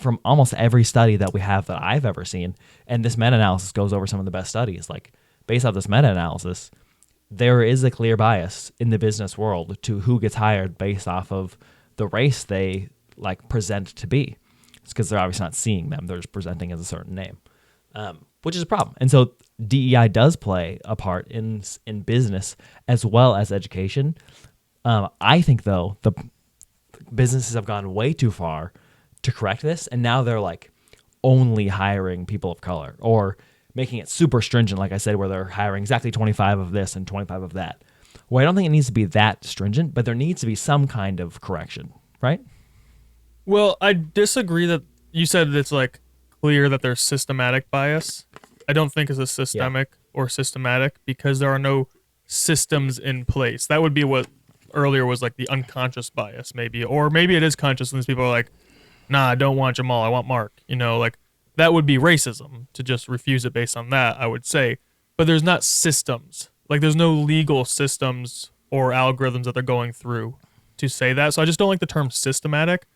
from almost every study that we have that I've ever seen, and this meta-analysis goes over some of the best studies, like based off this meta-analysis, there is a clear bias in the business world to who gets hired based off of the race they like present to be. It's because they're obviously not seeing them. They're just presenting as a certain name, which is a problem. And so DEI does play a part in business as well as education. I think, though, the businesses have gone way too far to correct this, and now they're like only hiring people of color or making it super stringent, like I said, where they're hiring exactly 25 of this and 25 of that. Well, I don't think it needs to be that stringent, but there needs to be some kind of correction, right? Well, I disagree that you said it's like clear that there's systematic bias. I don't think it's a systemic or systematic because there are no systems in place. That would be what earlier was like the unconscious bias, maybe, or maybe it is conscious and these people are like, nah, I don't want Jamal, I want Mark. You know, like that would be racism to just refuse it based on that, I would say. But there's not systems. Like there's no legal systems or algorithms that they're going through to say that. So I just don't like the term systematic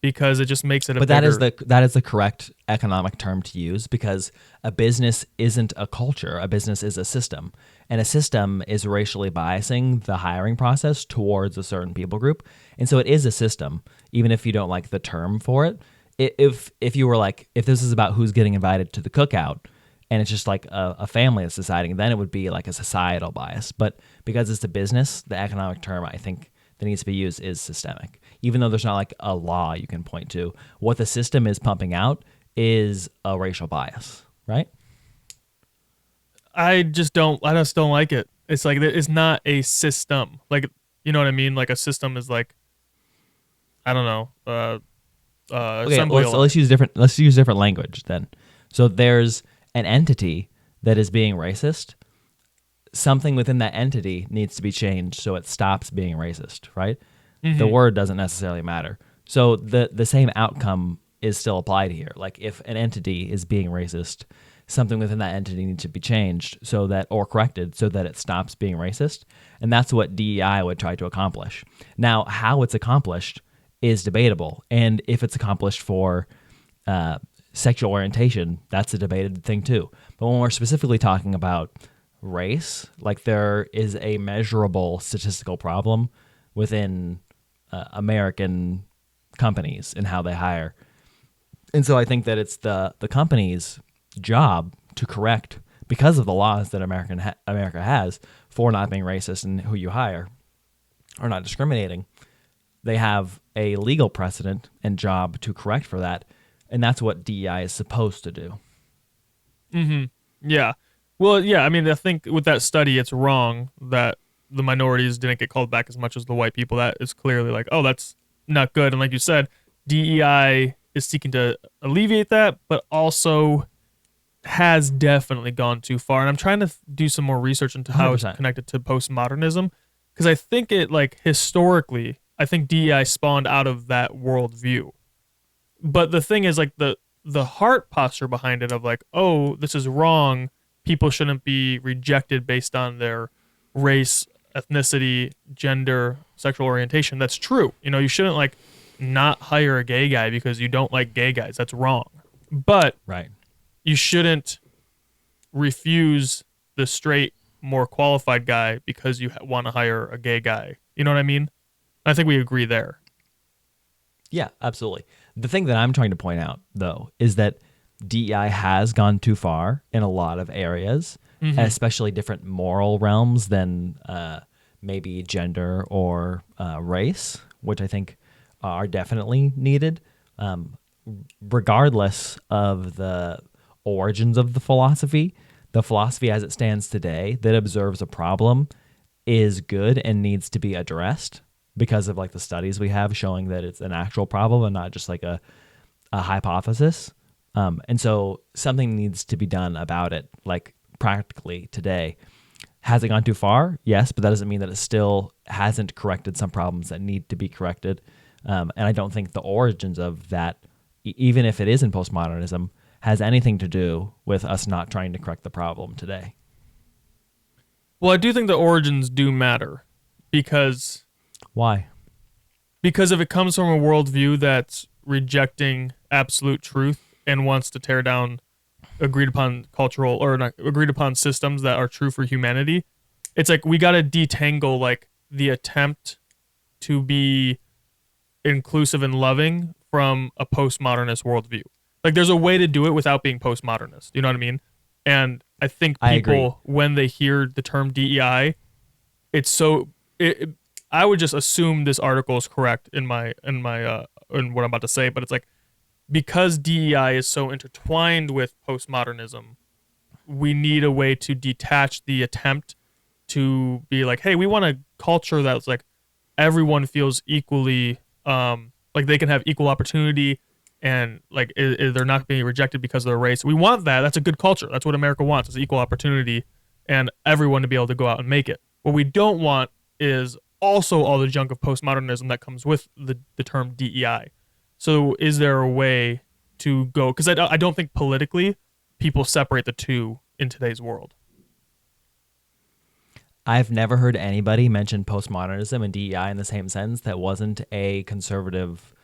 because it just makes it But that is the correct economic term to use, because a business isn't a culture. A business is a system. And a system is racially biasing the hiring process towards a certain people group. And so it is a system, even if you don't like the term for it. If you were like, if this is about who's getting invited to the cookout, and it's just like a family that's deciding, then it would be like a societal bias. But because it's a business, the economic term I think that needs to be used is systemic. Even though there's not like a law you can point to, what the system is pumping out is a racial bias, right? I just don't like it. It's like it's not a system. Like, you know what I mean? Like a system is like, I don't know. Okay, let's use different language then. So there's an entity that is being racist. Something within that entity needs to be changed so it stops being racist, right? Mm-hmm. The word doesn't necessarily matter. So the same outcome is still applied here. Like if an entity is being racist, something within that entity needs to be changed or corrected so that it stops being racist. And that's what DEI would try to accomplish. Now, how it's accomplished is debatable. And if it's accomplished for sexual orientation, that's a debated thing too. But when we're specifically talking about race, like there is a measurable statistical problem within American companies and how they hire. And so I think that it's the company's job to correct, because of the laws that America has for not being racist and who you hire or not discriminating. They have a legal precedent and job to correct for that. And that's what DEI is supposed to do. Mm-hmm. Yeah. Well, yeah, I mean, I think with that study, it's wrong that the minorities didn't get called back as much as the white people. That is clearly like, oh, that's not good. And like you said, DEI is seeking to alleviate that, but also has definitely gone too far. And I'm trying to do some more research into how it's 100%. connected to postmodernism, because I think it, like, historically, I think DEI spawned out of that worldview. But the thing is, like, the heart posture behind it of like, oh, this is wrong. People shouldn't be rejected based on their race, ethnicity, gender, sexual orientation. That's true. You know, you shouldn't like not hire a gay guy because you don't like gay guys. That's wrong. But Right. you shouldn't refuse the straight, more qualified guy because you want to hire a gay guy. You know what I mean? I think we agree there. Yeah, absolutely. The thing that I'm trying to point out, though, is that DEI has gone too far in a lot of areas, especially different moral realms than maybe gender or race, which I think are definitely needed. Regardless of the origins of the philosophy as it stands today that observes a problem is good and needs to be addressed because of like the studies we have showing that it's an actual problem and not just like a hypothesis. And so something needs to be done about it, like practically today. Has it gone too far? Yes, but that doesn't mean that it still hasn't corrected some problems that need to be corrected. And I don't think the origins of that, even if it is in postmodernism, has anything to do with us not trying to correct the problem today. Well, I do think the origins do matter because Why? if it comes from a worldview that's rejecting absolute truth and wants to tear down agreed upon cultural or not, agreed upon systems that are true for humanity, it's like we got to detangle like the attempt to be inclusive and loving from a postmodernist worldview. Like there's a way to do it without being postmodernist. You know what I mean? And I think I agree. people, when they hear the term DEI, it's so I would just assume this article is correct in in what I'm about to say, but it's like because DEI is so intertwined with postmodernism, we need a way to detach the attempt to be like, hey, we want a culture that's like everyone feels equally like they can have equal opportunity and like they're not being rejected because of their race. We want that. That's a good culture. That's what America wants, is equal opportunity and everyone to be able to go out and make it. What we don't want is also all the junk of postmodernism that comes with the term DEI. So is there a way to go? Because I don't think politically people separate the two in today's world. I've never heard anybody mention postmodernism and DEI in the same sense that wasn't a conservative,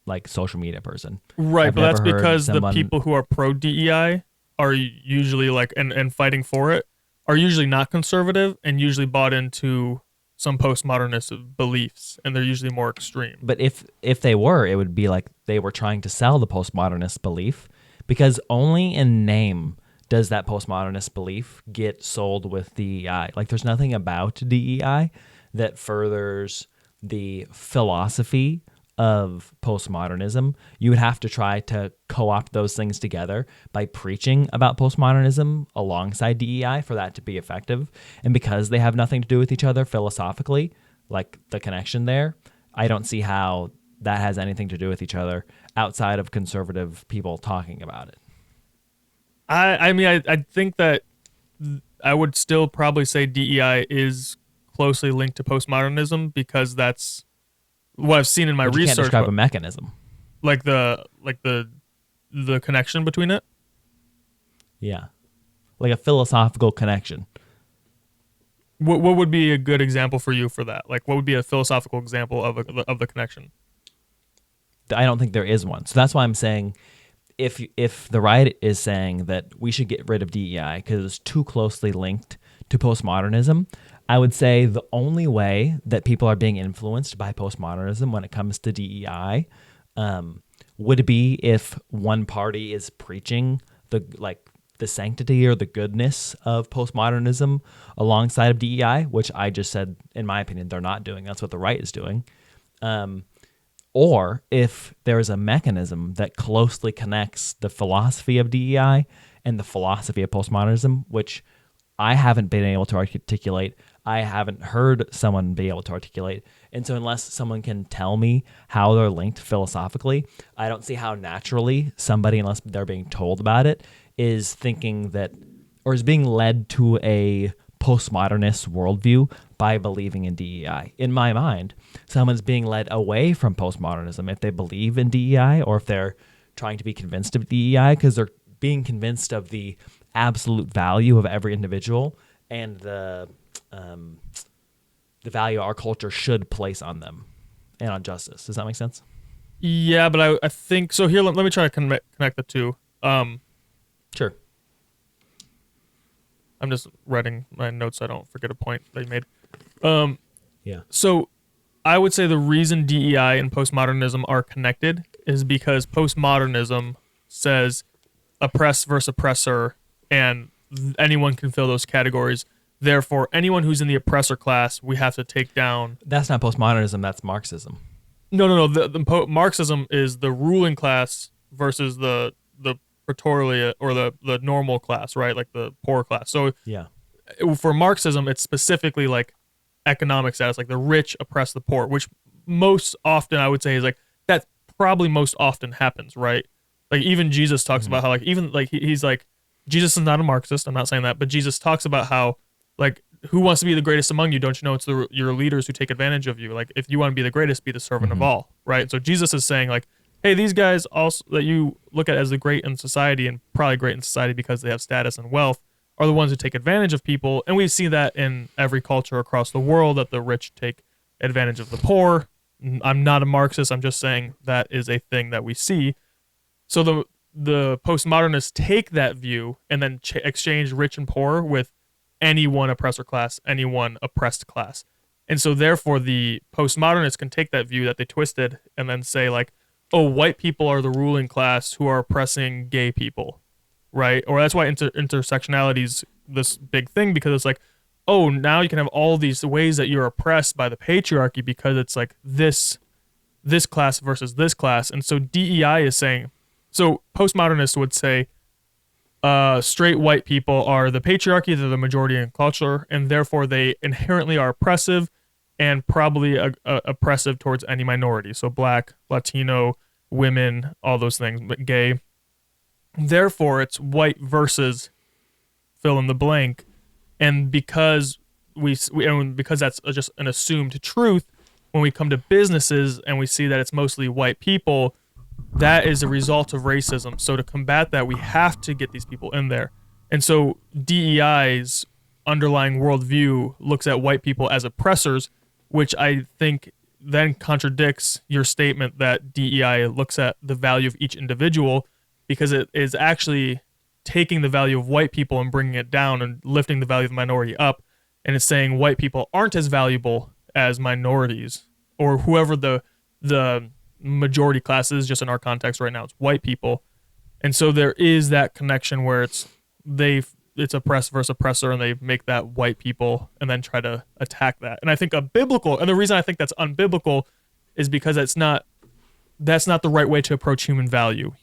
like social media person. Right, I've but that's never heard because the someone- people who are pro DEI are usually like and fighting for it are usually not conservative and usually bought into some postmodernist beliefs, and they're usually more extreme. But if they were, it would be like they were trying to sell the postmodernist belief, because only in name does that postmodernist belief get sold with DEI. Like there's nothing about DEI that furthers the philosophy of postmodernism. You would have to try to co-opt those things together by preaching about postmodernism alongside DEI for that to be effective. And because they have nothing to do with each other philosophically, like the connection there, I don't see how that has anything to do with each other outside of conservative people talking about it. I mean, I think that I would still probably say DEI is closely linked to postmodernism because that's what I've seen in my But you research. can't describe a mechanism. Like the connection between it. Yeah. Like a philosophical connection. What would be a good example for you for that? Like, what would be a philosophical example of the connection? I don't think there is one. So that's why I'm saying if the right is saying that we should get rid of DEI because it's too closely linked to postmodernism, I would say the only way that people are being influenced by postmodernism when it comes to DEI would be if one party is preaching the sanctity or the goodness of postmodernism alongside of DEI, which I just said, in my opinion, they're not doing. That's what the right is doing. Or if there is a mechanism that closely connects the philosophy of DEI and the philosophy of postmodernism, which I haven't been able to articulate. I haven't heard someone be able to articulate. And so unless someone can tell me how they're linked philosophically, I don't see how naturally somebody, unless they're being told about it, is thinking that, or is being led to a postmodernist worldview by believing in DEI. In my mind, someone's being led away from postmodernism if they believe in DEI, or if they're trying to be convinced of DEI because they're being convinced of the absolute value of every individual and the value our culture should place on them and on justice. Does that make sense? Yeah, but I think so. Here, let me try to connect the two. Sure. I'm just writing my notes so I don't forget a point that you made. Yeah. So I would say the reason DEI and postmodernism are connected is because postmodernism says oppressed versus oppressor, and anyone can fill those categories. Therefore, anyone who's in the oppressor class, we have to take down. That's not postmodernism. That's Marxism. No. Marxism is the ruling class versus the proletariat or the normal class, right? Like the poor class. So Yeah. for Marxism, it's specifically like economic status, like the rich oppress the poor, which most often I would say is like that probably most often happens, right? Like even Jesus talks about how like even like he's like Jesus is not a Marxist. I'm not saying that, but Jesus talks about how like who wants to be the greatest among you? Don't you know it's your leaders who take advantage of you? Like if you want to be the greatest, be the servant of all, right? So Jesus is saying like, hey, these guys also that you look at as the great in society and probably great in society because they have status and wealth are the ones who take advantage of people. And we see that in every culture across the world that the rich take advantage of the poor. I'm not a Marxist. I'm just saying that is a thing that we see. So the postmodernists take that view and then exchange rich and poor with any one oppressor class, any one oppressed class. And so therefore the postmodernists can take that view that they twisted and then say like, oh, white people are the ruling class who are oppressing gay people, right? Or that's why intersectionality is this big thing, because it's like, oh, now you can have all these ways that you're oppressed by the patriarchy because it's like this class versus this class. And so DEI is saying, so postmodernists would say straight white people are the patriarchy, they're the majority in culture, and therefore they inherently are oppressive and probably oppressive towards any minority. So black, Latino, women, all those things, but gay. Therefore, it's white versus fill in the blank. And because because that's just an assumed truth, when we come to businesses and we see that it's mostly white people, that is a result of racism. So to combat that, we have to get these people in there. And so DEI's underlying worldview looks at white people as oppressors, which I think then contradicts your statement that DEI looks at the value of each individual, because it is actually taking the value of white people and bringing it down and lifting the value of the minority up. And it's saying white people aren't as valuable as minorities or whoever the majority class is. Just in our context right now, it's white people. And so there is that connection where it's oppressed versus oppressor, and they make that white people and then try to attack that. And I think and the reason I think that's unbiblical is because that's not the right way to approach human value.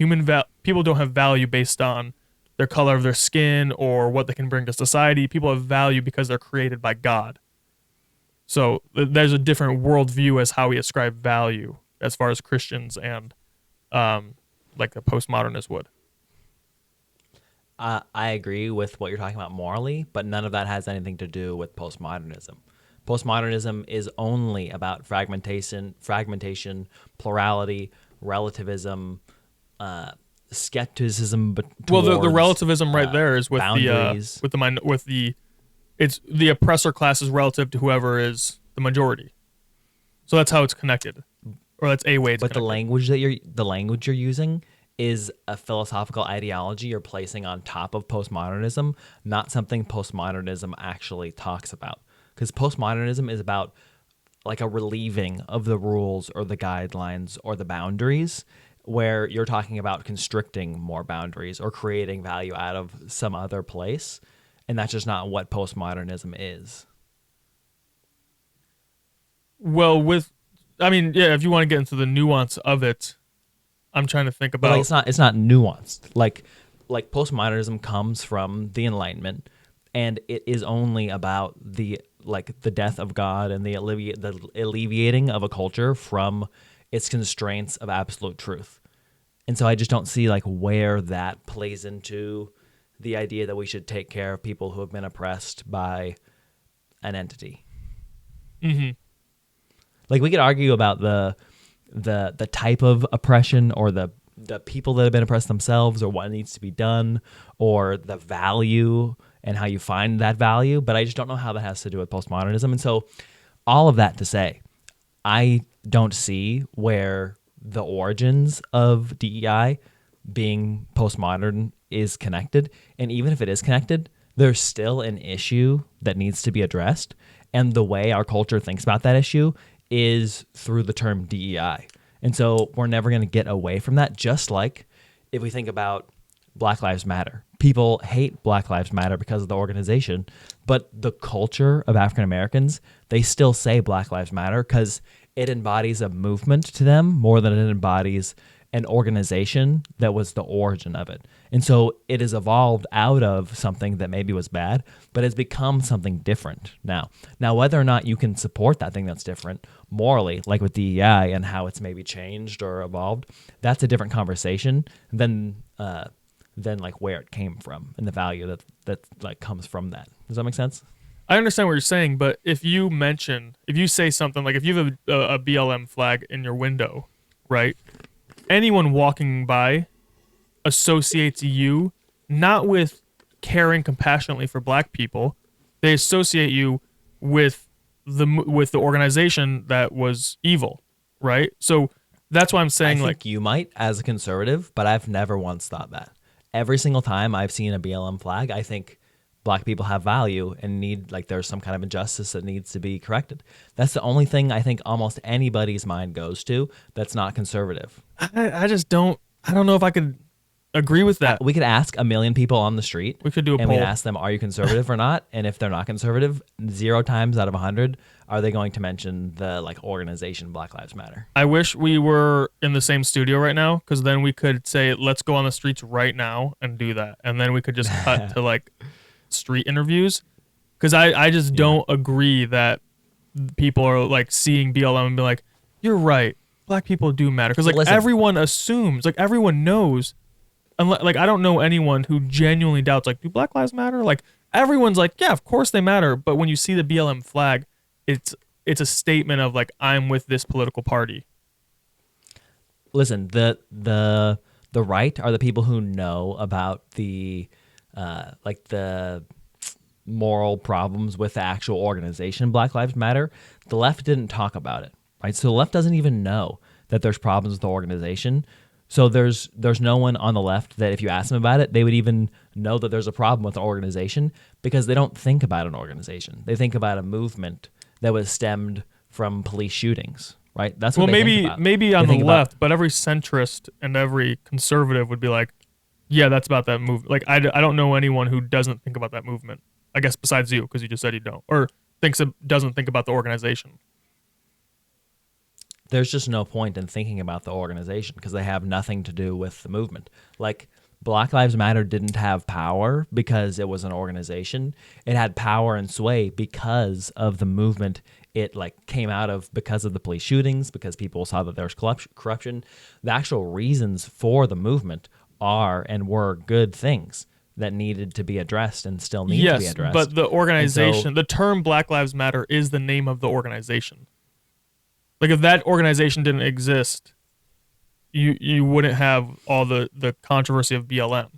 People don't have value based on their color of their skin or what they can bring to society. People have value because they're created by God. So there's a different worldview as how we ascribe value as far as Christians and like the postmodernists would. I agree with what you're talking about morally, but none of that has anything to do with postmodernism. Postmodernism is only about fragmentation, plurality, relativism, skepticism. Well, the relativism right there is with boundaries. It's the oppressor class is relative to whoever is the majority. So that's how it's connected, or that's a way. It's but connected. the language you're using is a philosophical ideology you're placing on top of postmodernism, not something postmodernism actually talks about. Because postmodernism is about like a relieving of the rules or the guidelines or the boundaries, where you're talking about constricting more boundaries or creating value out of some other place. And that's just not what postmodernism is. Well, if you want to get into the nuance of it, I'm trying to think about. But it's not nuanced. Like postmodernism comes from the Enlightenment, and it is only about the death of God and the alleviating of a culture from its constraints of absolute truth. And so I just don't see like where that plays into the idea that we should take care of people who have been oppressed by an entity. Mm-hmm. Like we could argue about the type of oppression or the people that have been oppressed themselves or what needs to be done or the value and how you find that value, but I just don't know how that has to do with postmodernism. And so all of that to say, I don't see where the origins of DEI being postmodern is connected. And even if it is connected, there's still an issue that needs to be addressed. And the way our culture thinks about that issue is through the term DEI. And so we're never going to get away from that. Just like if we think about Black Lives Matter, people hate Black Lives Matter because of the organization, but the culture of African Americans, they still say Black Lives Matter because it embodies a movement to them more than it embodies an organization that was the origin of it. And so it has evolved out of something that maybe was bad, but has become something different now. Now, whether or not you can support that thing that's different morally, like with DEI and how it's maybe changed or evolved, that's a different conversation than like where it came from and the value that like comes from that. Does that make sense? I understand what you're saying, but if you say something like if you have a BLM flag in your window, right? Anyone walking by associates you not with caring compassionately for Black people. They associate you with the organization that was evil, right? So that's why I'm saying I think you might as a conservative, but I've never once thought that. Every single time I've seen a BLM flag, I think Black people have value and need, like, there's some kind of injustice that needs to be corrected. That's the only thing I think almost anybody's mind goes to that's not conservative. I just don't. I don't know if I could agree with that. We could ask a million people on the street. We could do a and poll. we'd ask them, are you conservative or not? And if they're not conservative, 0 times out of 100 are they going to mention the like organization Black Lives Matter. I wish we were in the same studio right now, because then we could say, let's go on the streets right now and do that. And then we could just cut to like street interviews. Because I just don't agree that people are like seeing BLM and be like, you're right, Black people do matter. Because like Listen. everyone assumes, like everyone knows. Like I don't know anyone who genuinely doubts, like, do Black Lives matter? Like everyone's like, yeah, of course they matter. But when you see the BLM flag, it's a statement of like, I'm with this political party. Listen, the right are the people who know about the like the moral problems with the actual organization Black Lives Matter. The left didn't talk about it, right? So the left doesn't even know that there's problems with the organization. So there's no one on the left that if you ask them about it, they would even know that there's a problem with the organization, because they don't think about an organization. They think about a movement that was stemmed from police shootings, right? That's what they think about. Maybe on the left, but every centrist and every conservative would be like, yeah, that's about that movement. Like I don't know anyone who doesn't think about that movement. I guess besides you, because you just said you don't, or doesn't think about the organization. There's just no point in thinking about the organization because they have nothing to do with the movement. Like Black Lives Matter didn't have power because it was an organization. It had power and sway because of the movement it like came out of, because of the police shootings, because people saw that there was corruption. The actual reasons for the movement are and were good things that needed to be addressed and still need to be addressed. But the organization, the term Black Lives Matter is the name of the organization. Like if that organization didn't exist, you wouldn't have all the controversy of BLM.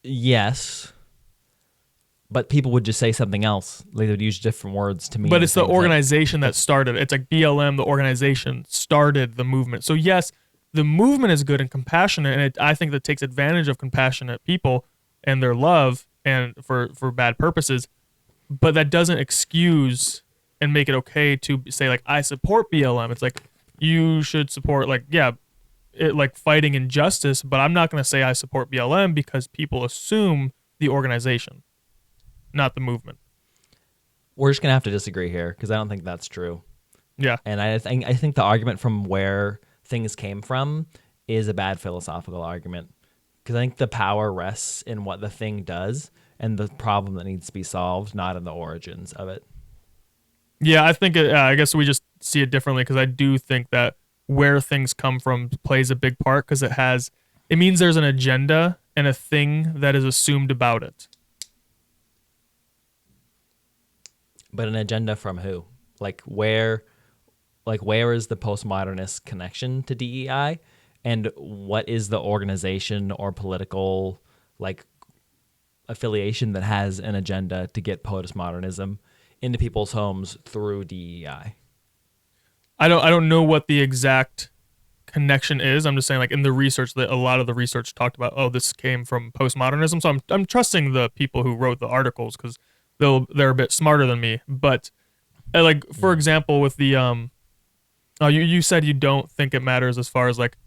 Yes, but people would just say something else. They would use different words to mean. But it's the organization that started. It's like BLM, the organization, started the movement. So yes, the movement is good and compassionate, and I think that takes advantage of compassionate people and their love and for bad purposes. But that doesn't excuse and make it okay to say like, I support BLM. It's like you should support like fighting injustice, but I'm not going to say I support BLM because people assume the organization, not the movement. We're just gonna have to disagree here because I don't think that's true. Yeah, and I think the argument from where things came from is a bad philosophical argument, because I think the power rests in what the thing does and the problem that needs to be solved, not in the origins of it. Yeah, I think I guess we just see it differently because I do think that where things come from plays a big part because it means there's an agenda and a thing that is assumed about it. But an agenda from who? Like where where is the postmodernist connection to DEI, and what is the organization or political like affiliation that has an agenda to get postmodernism into people's homes through DEI? I don't know what the exact connection is. I'm just saying like in the research that a lot of the research talked about, oh, this came from postmodernism. So I'm trusting the people who wrote the articles because they're a bit smarter than me. But like for example, with the oh, you said you don't think it matters as far as like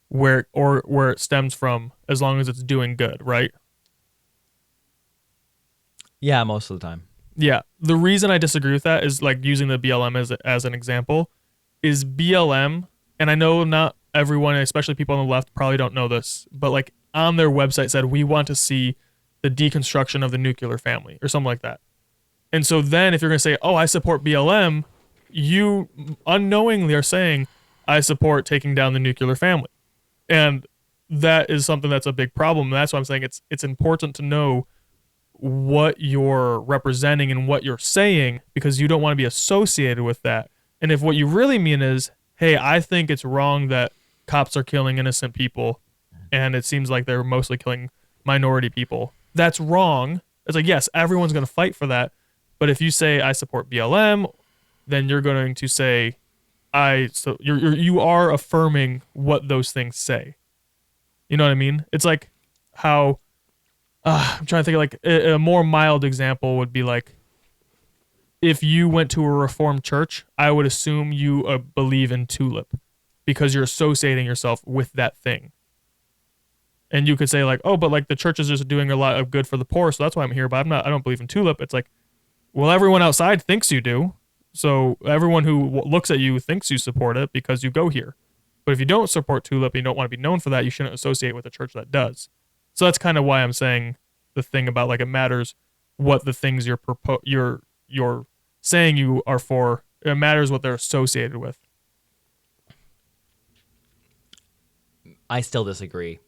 where it stems from as long as it's doing good, right? Yeah, most of the time. Yeah. The reason I disagree with that is like using the BLM as an example is BLM, and I know not everyone, especially people on the left, probably don't know this, but like on their website said we want to see the deconstruction of the nuclear family or something like that. And so then if you're going to say, "Oh, I support BLM," you unknowingly are saying, "I support taking down the nuclear family." And that is something that's a big problem. And that's why I'm saying it's important to know what you're representing and what you're saying because you don't want to be associated with that. And if what you really mean is, hey, I think it's wrong that cops are killing innocent people and it seems like they're mostly killing minority people, that's wrong. It's like, yes, everyone's going to fight for that. But if you say I support BLM, then you're going to say you are affirming what those things say. You know what I mean? It's like how I'm trying to think of like a more mild example would be like if you went to a Reformed church, I would assume you believe in tulip because you're associating yourself with that thing. And you could say like, oh, but like the church is just doing a lot of good for the poor, so that's why I'm here. But I don't believe in tulip. It's like, well, everyone outside thinks you do, so everyone who looks at you thinks you support it because you go here. But if you don't support tulip and you don't want to be known for that, you shouldn't associate with a church that does. So that's kind of why I'm saying the thing about like it matters what the things you're saying you are for. It matters what they're associated with. I still disagree.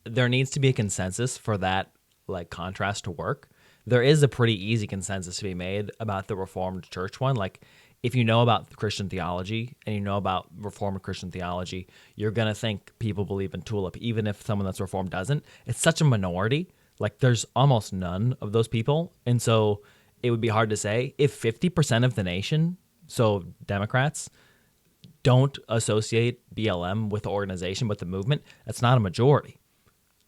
There needs to be a consensus for that like contrast to work. There is a pretty easy consensus to be made about the Reformed Church one. Like if you know about Christian theology and you know about Reformed Christian theology, you're going to think people believe in tulip, even if someone that's Reformed doesn't. It's such a minority. Like there's almost none of those people. And so it would be hard to say if 50% of the nation, so Democrats, don't associate BLM with the organization, with the movement, that's not a majority.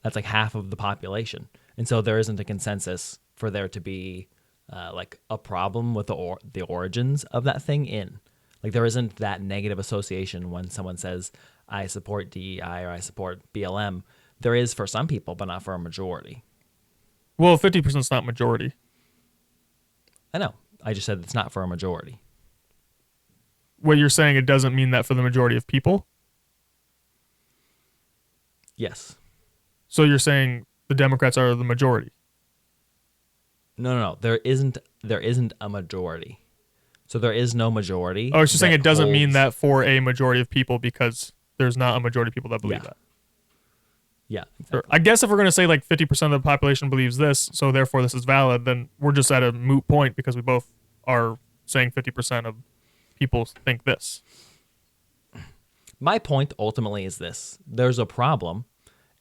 That's like half of the population. And so there isn't a consensus for there to be like a problem with the origins of that thing in. Like there isn't that negative association when someone says, I support DEI or I support BLM. There is for some people, but not for a majority. Well, 50% is not majority. I know. I just said it's not for a majority. What you're saying, it doesn't mean that for the majority of people? Yes. So you're saying the Democrats are the majority? No. There isn't a majority. So there is no majority. Oh, it's just saying it doesn't mean that for a majority of people because there's not a majority of people that believe that. Yeah. Exactly. Sure. I guess if we're going to say like 50% of the population believes this, so therefore this is valid, then we're just at a moot point because we both are saying 50% of people think this. My point ultimately is this. There's a problem,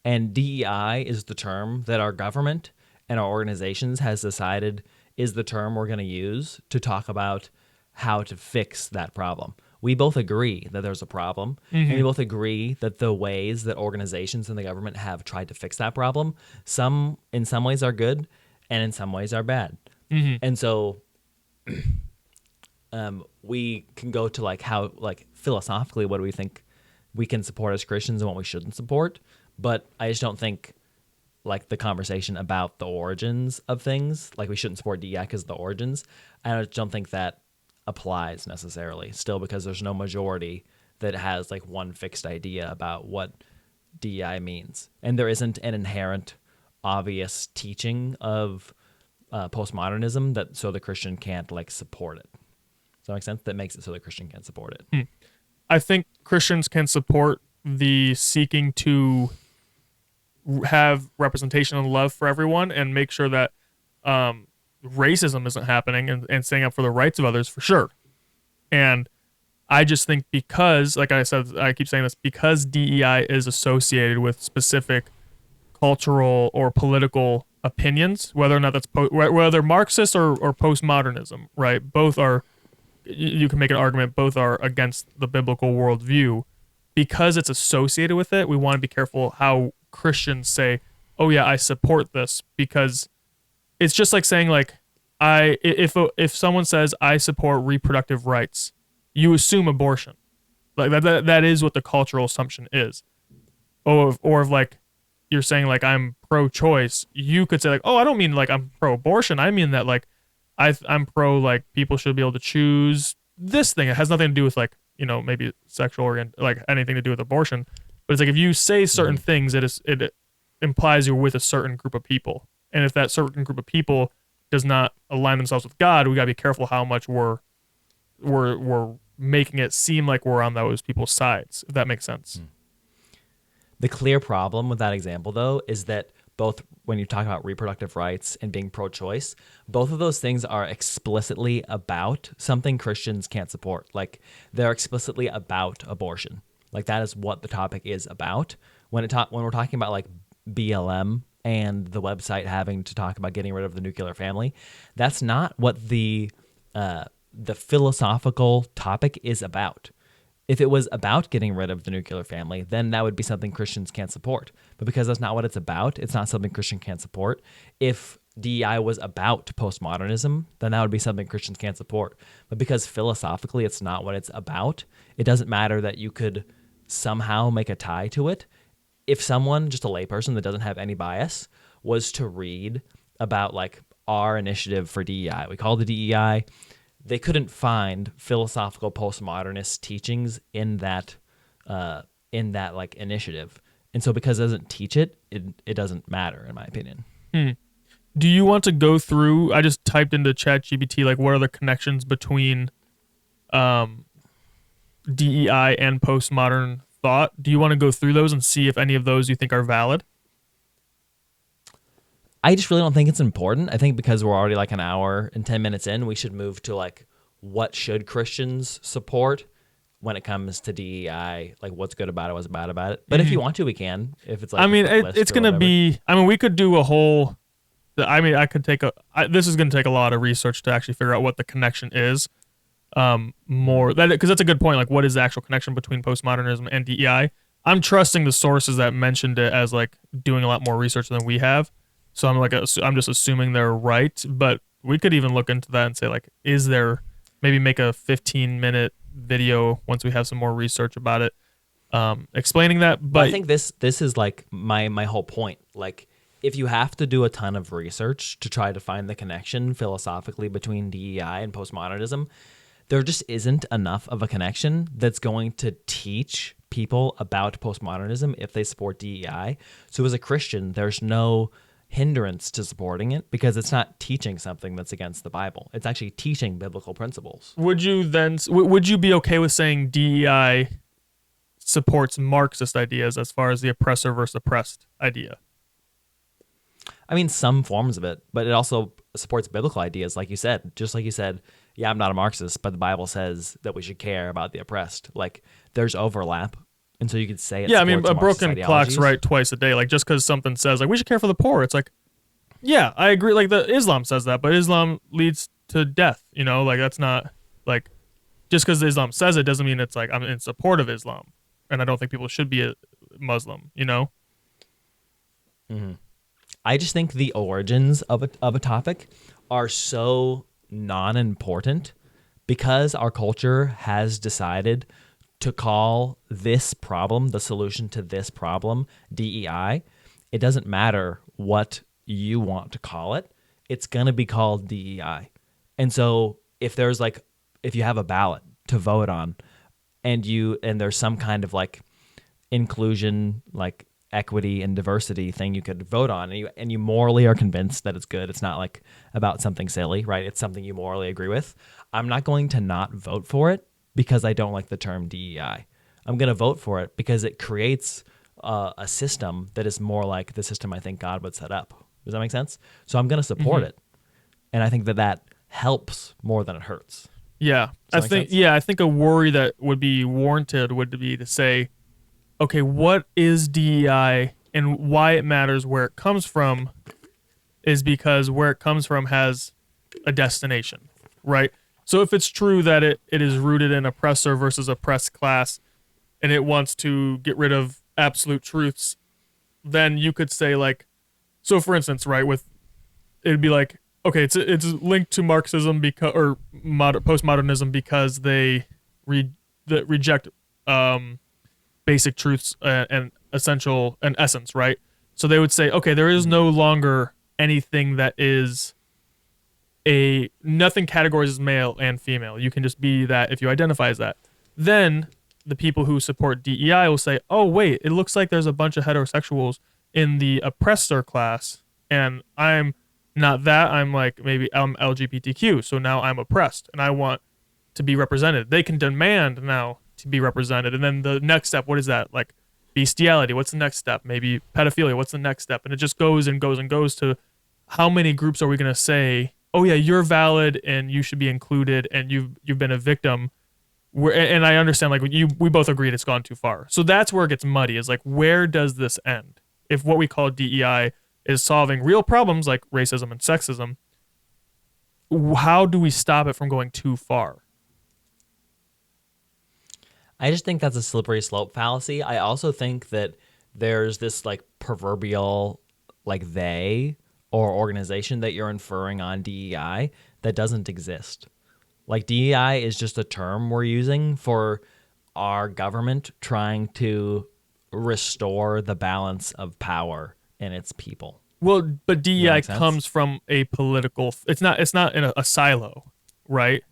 and DEI is the term that our government and our organizations has decided is the term we're going to use to talk about how to fix that problem. We both agree that there's a problem, and we both agree that the ways that organizations and the government have tried to fix that problem, in some ways are good, and in some ways are bad. And so we can go to like how, like philosophically, what do we think we can support as Christians and what we shouldn't support. But I just don't think like the conversation about the origins of things, like we shouldn't support DEI because of the origins, I don't think that applies necessarily still because there's no majority that has like one fixed idea about what DEI means, and there isn't an inherent obvious teaching of postmodernism that so the Christian can't like support it. Does that make sense? That makes it so the Christian can't support it. I think Christians can support the seeking to have representation and love for everyone and make sure that racism isn't happening, and standing up for the rights of others for sure. And I just think because, like I said, I keep saying this, because DEI is associated with specific cultural or political opinions, whether or not that's whether Marxist or postmodernism, right? Both are, you can make an argument, both are against the biblical worldview. Because it's associated with it, we want to be careful how Christians say, "Oh yeah, I support this," because it's just like saying like, if someone says I support reproductive rights, you assume abortion, like that is what the cultural assumption is. Or if like you're saying like I'm pro-choice, you could say like, oh, I don't mean like I'm pro-abortion. I mean that like I'm pro like people should be able to choose this thing. It has nothing to do with like, you know, maybe sexual like anything to do with abortion. But it's like if you say certain things, it implies you're with a certain group of people. And if that certain group of people does not align themselves with God, we gotta be careful how much we're making it seem like we're on those people's sides, if that makes sense. The clear problem with that example, though, is that both when you talk about reproductive rights and being pro-choice, both of those things are explicitly about something Christians can't support. Like they're explicitly about abortion. Like that is what the topic is about. When we're talking about like BLM and the website having to talk about getting rid of the nuclear family, that's not what the philosophical topic is about. If it was about getting rid of the nuclear family, then that would be something Christians can't support. But because that's not what it's about, it's not something Christians can't support. If DEI was about postmodernism, then that would be something Christians can't support. But because philosophically it's not what it's about, it doesn't matter that you could somehow make a tie to it. If someone, just a layperson that doesn't have any bias, was to read about like our initiative for DEI, we call it the DEI, they couldn't find philosophical postmodernist teachings in that like initiative. And so because it doesn't teach it, it doesn't matter, in my opinion. Do you want to go through, I just typed into ChatGPT, like what are the connections between DEI and postmodern thought? Do you want to go through those and see if any of those you think are valid? I just really don't think it's important. I think because we're already like an hour and 10 minutes in, we should move to like what should Christians support when it comes to DEI, like what's good about it, what's bad about it. But if you want to, we can. If it's like, I mean, it's going to be, I mean, we could do a whole, I mean, this is going to take a lot of research to actually figure out what the connection is. More that, because that's a good point. Like, what is the actual connection between postmodernism and DEI? I'm trusting the sources that mentioned it as like doing a lot more research than we have. So I'm just assuming they're right, but we could even look into that and say like, is there, maybe make a 15-minute video once we have some more research about it, explaining that. But I think this is like my whole point. Like, if you have to do a ton of research to try to find the connection philosophically between DEI and postmodernism, there just isn't enough of a connection that's going to teach people about postmodernism if they support DEI. So as a Christian, there's no hindrance to supporting it because it's not teaching something that's against the Bible. It's actually teaching biblical principles. Would you then would you be okay with saying DEI supports Marxist ideas as far as the oppressor versus oppressed idea? I mean, some forms of it, but it also supports biblical ideas, like you said. Just like you said, yeah, I'm not a Marxist, but the Bible says that we should care about the oppressed. Like, there's overlap. And so you could say it. Yeah, I mean, a broken clock's right twice a day. Like, just because something says, like, we should care for the poor, it's like, yeah, I agree. Like, Islam says that, but Islam leads to death, you know? Like, that's not, like, just because Islam says it doesn't mean it's like, I'm in support of Islam. And I don't think people should be a Muslim, you know? Mm-hmm. I just think the origins of a topic are so non-important because our culture has decided to call this problem, the solution to this problem, DEI. It doesn't matter what you want to call it. It's going to be called DEI. And so if you have a ballot to vote on and there's some kind of like inclusion, like equity and diversity thing you could vote on, and you morally are convinced that it's good. It's not like about something silly, right? It's something you morally agree with. I'm not going to not vote for it because I don't like the term DEI. I'm going to vote for it because it creates a system that is more like the system I think God would set up. Does that make sense? So I'm going to support it, and I think that helps more than it hurts. Yeah, I think I think a worry that would be warranted would be to say, okay, what is DEI and why it matters where it comes from is because where it comes from has a destination, right? So if it's true that it is rooted in oppressor versus oppressed class and it wants to get rid of absolute truths, then you could say like, so for instance, right, with it'd be like, okay, it's linked to Marxism because or postmodernism because they reject basic truths and essential and essence, right? So they would say, okay, there is no longer anything that is nothing categorizes male and female. You can just be that if you identify as that. Then the people who support DEI will say, oh wait, it looks like there's a bunch of heterosexuals in the oppressor class, and I'm not that. I'm like maybe I'm LGBTQ, so now I'm oppressed and I want to be represented. They can demand now to be represented, and then the next step, what is that? Like bestiality. What's the next step? Maybe pedophilia. What's the next step? And it just goes and goes and goes to how many groups are we going to say, oh yeah, you're valid and you should be included, and you've been a victim. And I understand, like we both agreed it's gone too far. So that's where it gets muddy. Is like, where does this end? If what we call DEI is solving real problems like racism and sexism, how do we stop it from going too far? I just think that's a slippery slope fallacy. I also think that there's this like proverbial like they or organization that you're inferring on DEI that doesn't exist. Like DEI is just a term we're using for our government trying to restore the balance of power in its people. Well, but DEI comes from a political. It's not in a silo, right?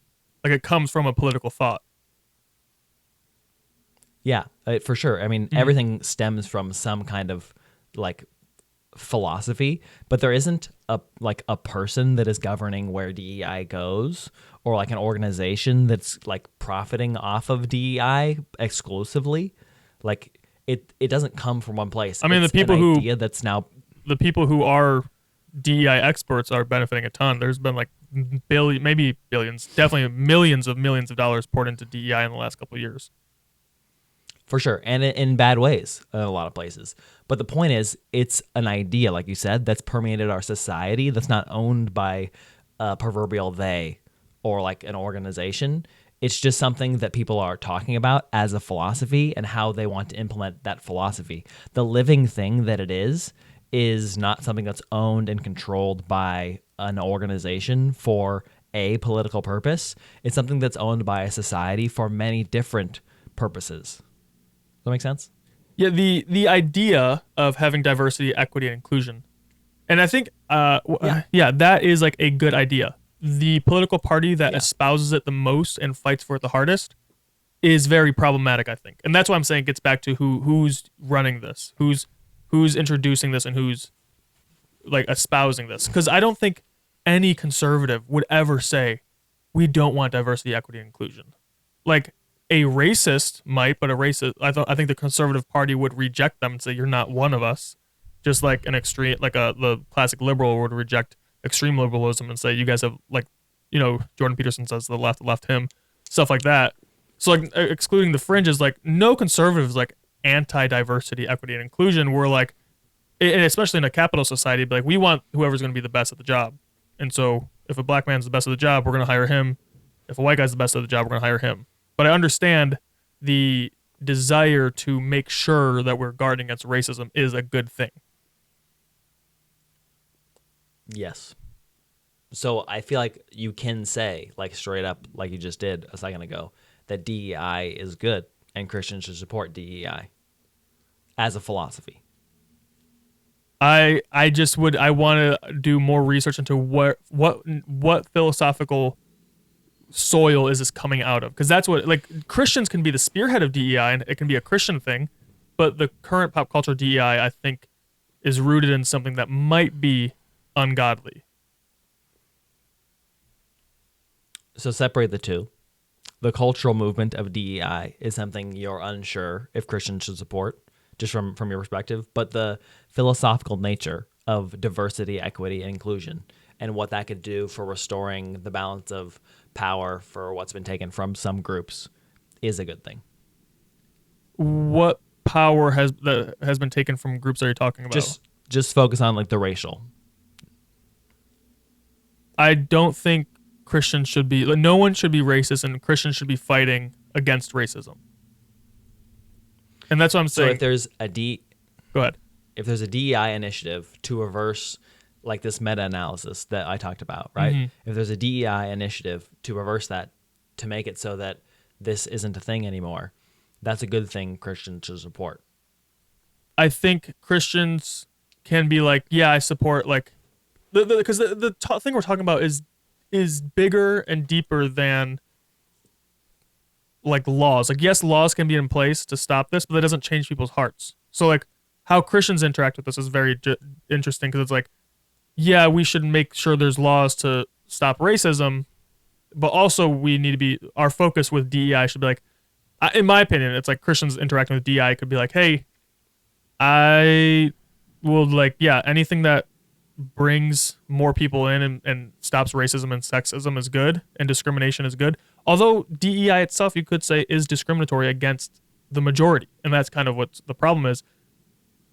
Like it comes from a political thought. Yeah, for sure. I mean, everything stems from some kind of like philosophy, but there isn't a person that is governing where DEI goes, or like an organization that's like profiting off of DEI exclusively. Like it doesn't come from one place. I mean, it's the people who that's now the people who are DEI experts are benefiting a ton. There's been like maybe billions, definitely millions of dollars poured into DEI in the last couple of years. For sure, and in bad ways in a lot of places. But the point is, it's an idea, like you said, that's permeated our society, that's not owned by a proverbial they or like an organization. It's just something that people are talking about as a philosophy and how they want to implement that philosophy. The living thing that it is not something that's owned and controlled by an organization for a political purpose. It's something that's owned by a society for many different purposes. Does that make sense? Yeah, the idea of having diversity, equity, and inclusion, and I think, that is like a good idea. The political party that espouses it the most and fights for it the hardest is very problematic, I think, and that's why I'm saying it gets back to who's running this, who's introducing this, and who's like espousing this. Because I don't think any conservative would ever say we don't want diversity, equity, and inclusion. Like, a racist might, but I think the conservative party would reject them and say you're not one of us, just like an extreme, like the classic liberal would reject extreme liberalism and say you guys have, like, Jordan Peterson says the left him, stuff like that. So like excluding the fringes, like no conservatives like anti-diversity, equity, and inclusion. We're like, and especially in a capitalist society, like we want whoever's going to be the best at the job, and so if a black man's the best at the job, we're going to hire him. If a white guy's the best at the job, we're going to hire him. But I understand the desire to make sure that we're guarding against racism is a good thing. Yes. So I feel like you can say, like straight up, like you just did a second ago, that DEI is good and Christians should support DEI as a philosophy. I want to do more research into what philosophical soil is this coming out of, because that's what, like, Christians can be the spearhead of DEI and it can be a Christian thing, but the current pop culture DEI, I think, is rooted in something that might be ungodly. So separate the two. The cultural movement of DEI is something you're unsure if Christians should support, just from your perspective, but the philosophical nature of diversity, equity, and inclusion, and what that could do for restoring the balance of power for what's been taken from some groups is a good thing. What power has been taken from groups that you're talking about? Just focus on like the racial. I don't think Christians should be, like, no one should be racist, and Christians should be fighting against racism. And that's what I'm saying. So if there's Go ahead. If there's a DEI initiative to reverse like this meta-analysis that I talked about, right? Mm-hmm. If there's a DEI initiative to reverse that, to make it so that this isn't a thing anymore, that's a good thing Christians should support. I think Christians can be like, yeah, I support, like, because the thing we're talking about is bigger and deeper than like laws. Like, yes, laws can be in place to stop this, but that doesn't change people's hearts. So like how Christians interact with this is very interesting, because it's like, yeah, we should make sure there's laws to stop racism, but also we need to be, our focus with DEI should be like, in my opinion, it's like Christians interacting with DEI could be like, hey, I will, like, yeah, anything that brings more people in and stops racism and sexism is good, and discrimination is good. Although DEI itself, you could say, is discriminatory against the majority, and that's kind of what the problem is.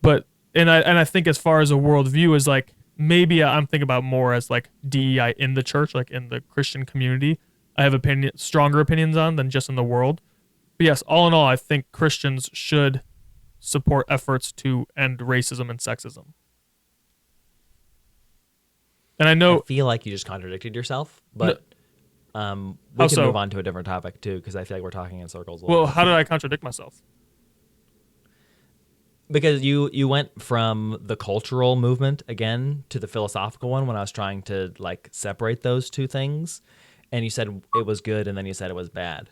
But I think as far as a worldview is like, maybe I'm thinking about more as like DEI in the church, like in the Christian community. I have stronger opinions on than just in the world. But yes, all in all, I think Christians should support efforts to end racism and sexism. And I feel like you just contradicted yourself, but we can move on to a different topic too, because I feel like we're talking in circles. Well, how did I contradict myself? Because you went from the cultural movement again to the philosophical one when I was trying to like separate those two things, and you said it was good, and then you said it was bad.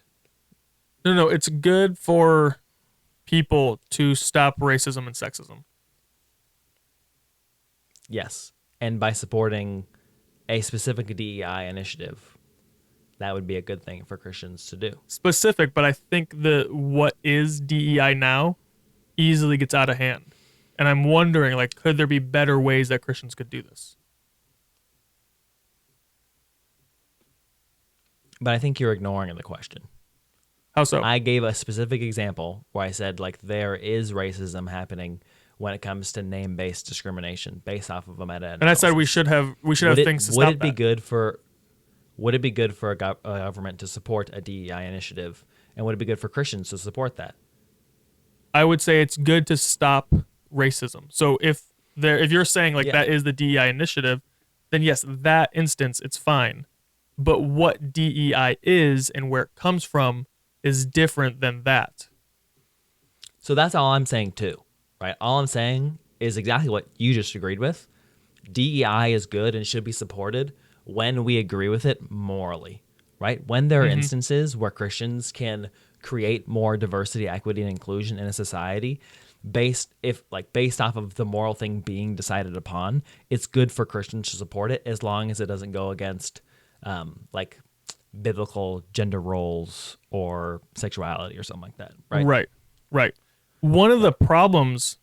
No, it's good for people to stop racism and sexism. Yes, and by supporting a specific DEI initiative, that would be a good thing for Christians to do. Specific, but I think what is DEI now easily gets out of hand. And I'm wondering, like, could there be better ways that Christians could do this? But I think you're ignoring the question. How so? I gave a specific example where I said, like, there is racism happening when it comes to name-based discrimination based off of a meta-analysis. And I said we should have things to stop that. Would it be good for a government to support a DEI initiative, and would it be good for Christians to support that? I would say it's good to stop racism. So if you're saying like that is the DEI initiative, then yes, that instance it's fine. But what DEI is and where it comes from is different than that. So that's all I'm saying too, right? All I'm saying is exactly what you just agreed with. DEI is good and should be supported when we agree with it morally, right? When there are instances where Christians can create more diversity, equity, and inclusion in a society based off of the moral thing being decided upon, it's good for Christians to support it as long as it doesn't go against like biblical gender roles or sexuality or something like that, right? Right. One of the problems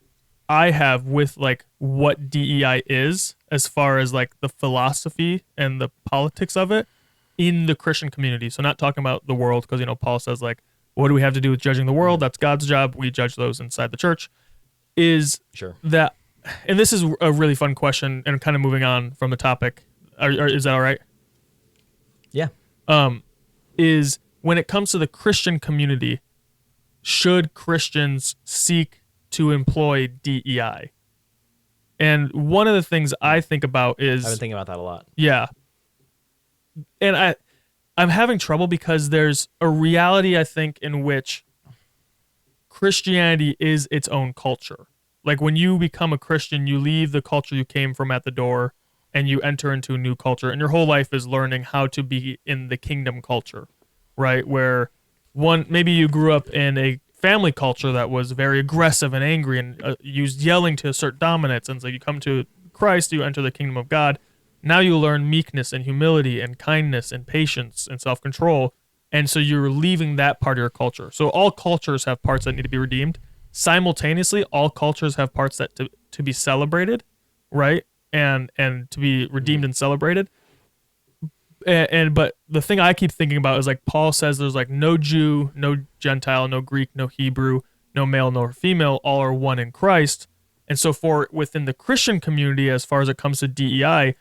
I have with like what DEI is, as far as like the philosophy and the politics of it in the Christian community. So not talking about the world, because Paul says like, what do we have to do with judging the world? That's God's job. We judge those inside the church. Is that, and this is a really fun question, and kind of moving on from the topic. Is that all right? Yeah. Is when it comes to the Christian community, should Christians seek to employ DEI? And one of the things I think about is, I've been thinking about that a lot. Yeah. And I'm having trouble because there's a reality, I think, in which Christianity is its own culture. Like when you become a Christian, you leave the culture you came from at the door and you enter into a new culture. And your whole life is learning how to be in the kingdom culture, right? Where maybe you grew up in a family culture that was very aggressive and angry and used yelling to assert dominance. And it's like you come to Christ, you enter the kingdom of God. Now you learn meekness and humility and kindness and patience and self control. And so you're leaving that part of your culture. So all cultures have parts that need to be redeemed. Simultaneously, all cultures have parts that to be celebrated, right? And to be redeemed and celebrated. And but the thing I keep thinking about is like Paul says there's like no Jew, no Gentile, no Greek, no Hebrew, no male nor female, all are one in Christ. And so for within the Christian community, as far as it comes to DEI,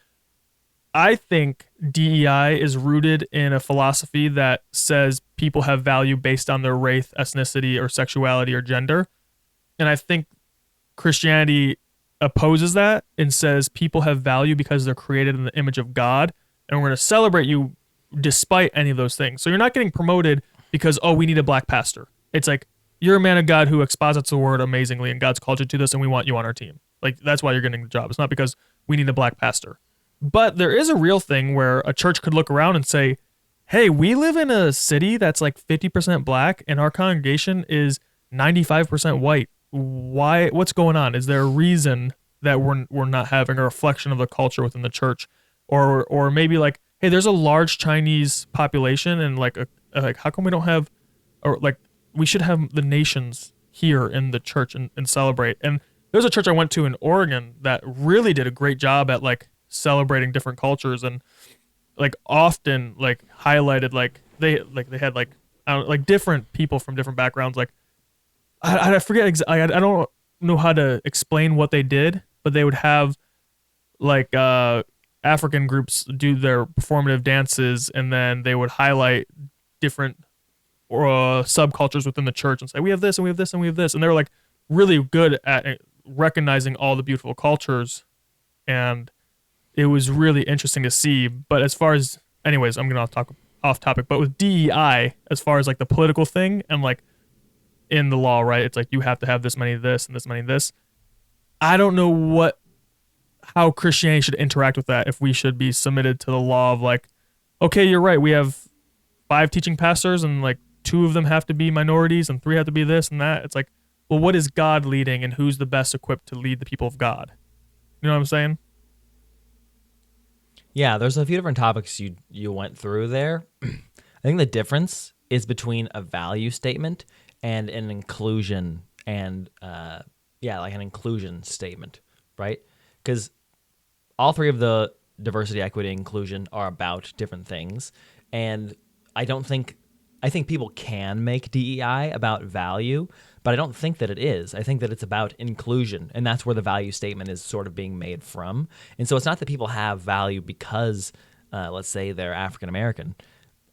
I think DEI is rooted in a philosophy that says people have value based on their race, ethnicity, or sexuality or gender. And I think Christianity opposes that and says people have value because they're created in the image of God, and we're going to celebrate you despite any of those things. So you're not getting promoted because, oh, we need a black pastor. It's like, you're a man of God who exposits the word amazingly, and God's called you to this, and we want you on our team. Like, that's why you're getting the job. It's not because we need a black pastor. But there is a real thing where a church could look around and say, hey, we live in a city that's like 50% black, and our congregation is 95% white. Why? What's going on? Is there a reason that we're not having a reflection of the culture within the church? Or maybe like, hey, there's a large Chinese population, and like how come we don't have, or like we should have the nations here in the church and celebrate. And there's a church I went to in Oregon that really did a great job at like celebrating different cultures, and like often like highlighted like they had like I don't like different people from different backgrounds. Like I forget I don't know how to explain what they did, but they would have like African groups do their performative dances, and then they would highlight different subcultures within the church and say, we have this and we have this and we have this. And they were like really good at recognizing all the beautiful cultures. And it was really interesting to see. But as far as, anyways, I'm going to talk off topic, but with DEI, as far as like the political thing and like in the law, right? It's like you have to have this many of this and this many of this. I don't know how Christianity should interact with that, if we should be submitted to the law of like, okay, you're right, we have 5 teaching pastors and like 2 of them have to be minorities and 3 have to be this and that. It's like, well, what is God leading, and who's the best equipped to lead the people of God? You know what I'm saying? Yeah, there's a few different topics you went through there. I think the difference is between a value statement and an inclusion and like an inclusion statement, right? Because all 3 of the diversity, equity, inclusion are about different things, and I think people can make DEI about value, but I don't think that it is. I think that it's about inclusion, and that's where the value statement is sort of being made from. And so it's not that people have value because, let's say, they're African American.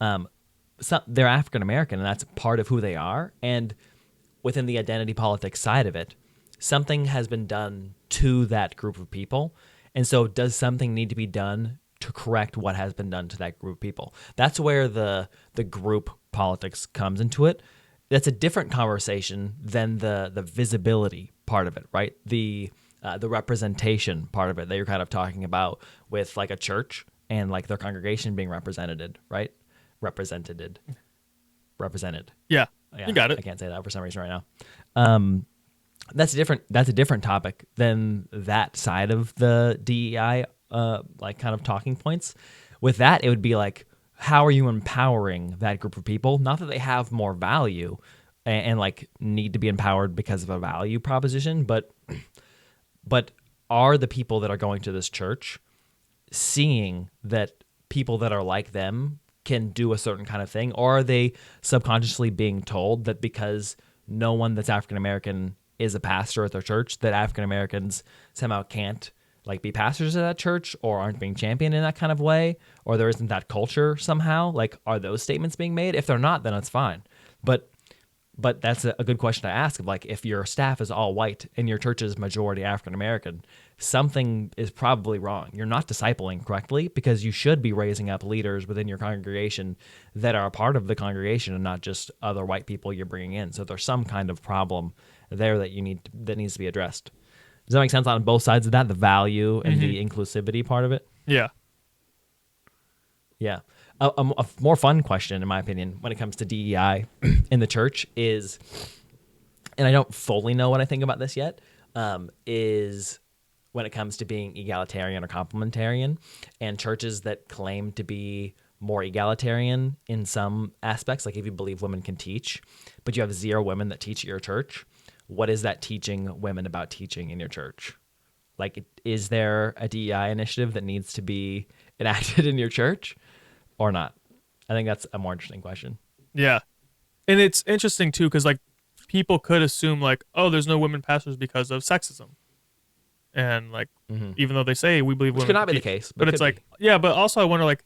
They're African American, and that's part of who they are. And within the identity politics side of it, something has been done to that group of people. And so does something need to be done to correct what has been done to that group of people? That's where the group politics comes into it. That's a different conversation than the visibility part of it, right? The representation part of it that you're kind of talking about with like a church and like their congregation being represented, right? Represented. Yeah, Yeah, you got it. I can't say that for some reason right now. That's a different topic than that side of the DEI like kind of talking points. With that, it would be like, how are you empowering that group of people? Not that they have more value and like need to be empowered because of a value proposition, but are the people that are going to this church seeing that people that are like them can do a certain kind of thing? Or are they subconsciously being told that because no one that's African American is a pastor at their church, that African Americans somehow can't like be pastors at that church or aren't being championed in that kind of way, or there isn't that culture somehow? Like, are those statements being made? If they're not, then it's fine. But that's a good question to ask. Like, if your staff is all white and your church is majority African American, something is probably wrong. You're not discipling correctly, because you should be raising up leaders within your congregation that are a part of the congregation and not just other white people you're bringing in. So there's some kind of problem there that that needs to be addressed. Does that make sense on both sides of that, the value and the inclusivity part of it? Yeah. Yeah. A more fun question, in my opinion, when it comes to DEI in the church is, and I don't fully know what I think about this yet, is when it comes to being egalitarian or complementarian, and churches that claim to be more egalitarian in some aspects, like if you believe women can teach, but you have 0 women that teach at your church, what is that teaching women about teaching in your church? Like, is there a DEI initiative that needs to be enacted in your church or not? I think that's a more interesting question. Yeah. And it's interesting too, because like people could assume like, oh, there's no women pastors because of sexism. And like, even though they say we believe Which women could not can be the teach, case, but but it's could like, be. yeah, but also I wonder like,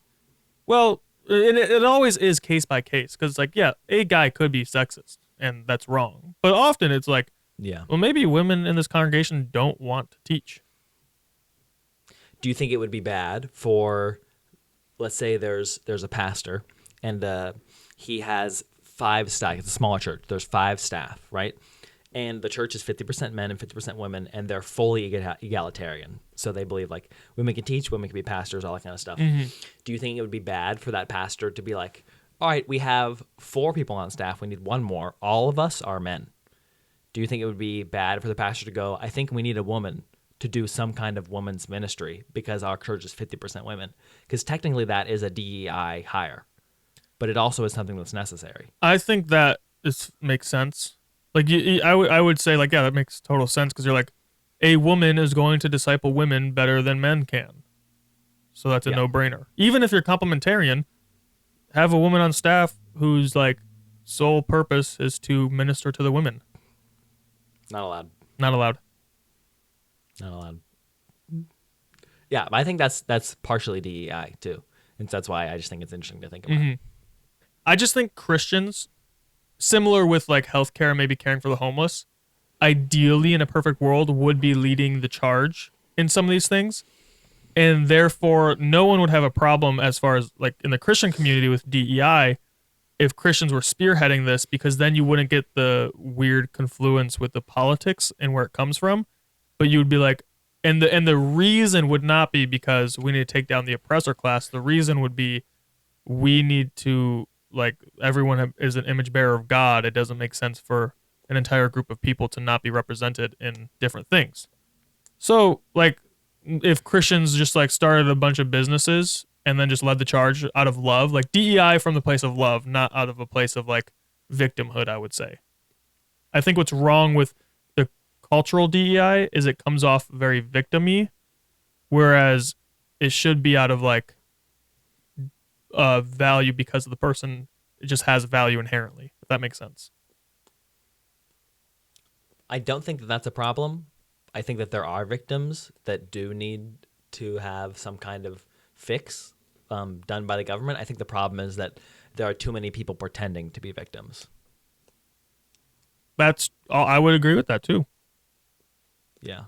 well, and it always is case by case, because it's like, yeah, a guy could be sexist and that's wrong. But often it's like, Yeah. well, maybe women in this congregation don't want to teach. Do you think it would be bad for, let's say there's a pastor and he has 5 staff. It's a smaller church. There's 5 staff, right? And the church is 50% men and 50% women, and they're fully egalitarian. So they believe like women can teach, women can be pastors, all that kind of stuff. Do you think it would be bad for that pastor to be like, all right, we have 4 people on staff, we need 1 more. All of us are men. Do you think it would be bad for the pastor to go, I think we need a woman to do some kind of women's ministry because our church is 50% women? Because technically that is a DEI hire, but it also is something that's necessary. I think that makes sense. Like I would say like, yeah, that makes total sense, because you're like, a woman is going to disciple women better than men can. So that's a Yeah. no-brainer. Even if you're complementarian, have a woman on staff whose like sole purpose is to minister to the women. Not allowed. Not allowed. Not allowed. Yeah, but I think that's partially DEI too. And so that's why I just think it's interesting to think about. I just think Christians, similar with like healthcare and maybe caring for the homeless, ideally in a perfect world would be leading the charge in some of these things. And therefore, no one would have a problem as far as like in the Christian community with DEI if Christians were spearheading this, because then you wouldn't get the weird confluence with the politics and where it comes from. But you would be like, and the reason would not be because we need to take down the oppressor class. The reason would be we need to, like, everyone is an image bearer of God. It doesn't make sense for an entire group of people to not be represented in different things. So, like, if Christians just like started a bunch of businesses and then just led the charge out of love, like DEI from the place of love, not out of a place of like victimhood, I would say. I think what's wrong with the cultural DEI is it comes off very victim-y, whereas it should be out of like value because of the person. It just has value inherently, if that makes sense. I don't think that that's a problem. I think that there are victims that do need to have some kind of fix done by the government. I think the problem is that there are too many people pretending to be victims. I would agree with that too. Yeah.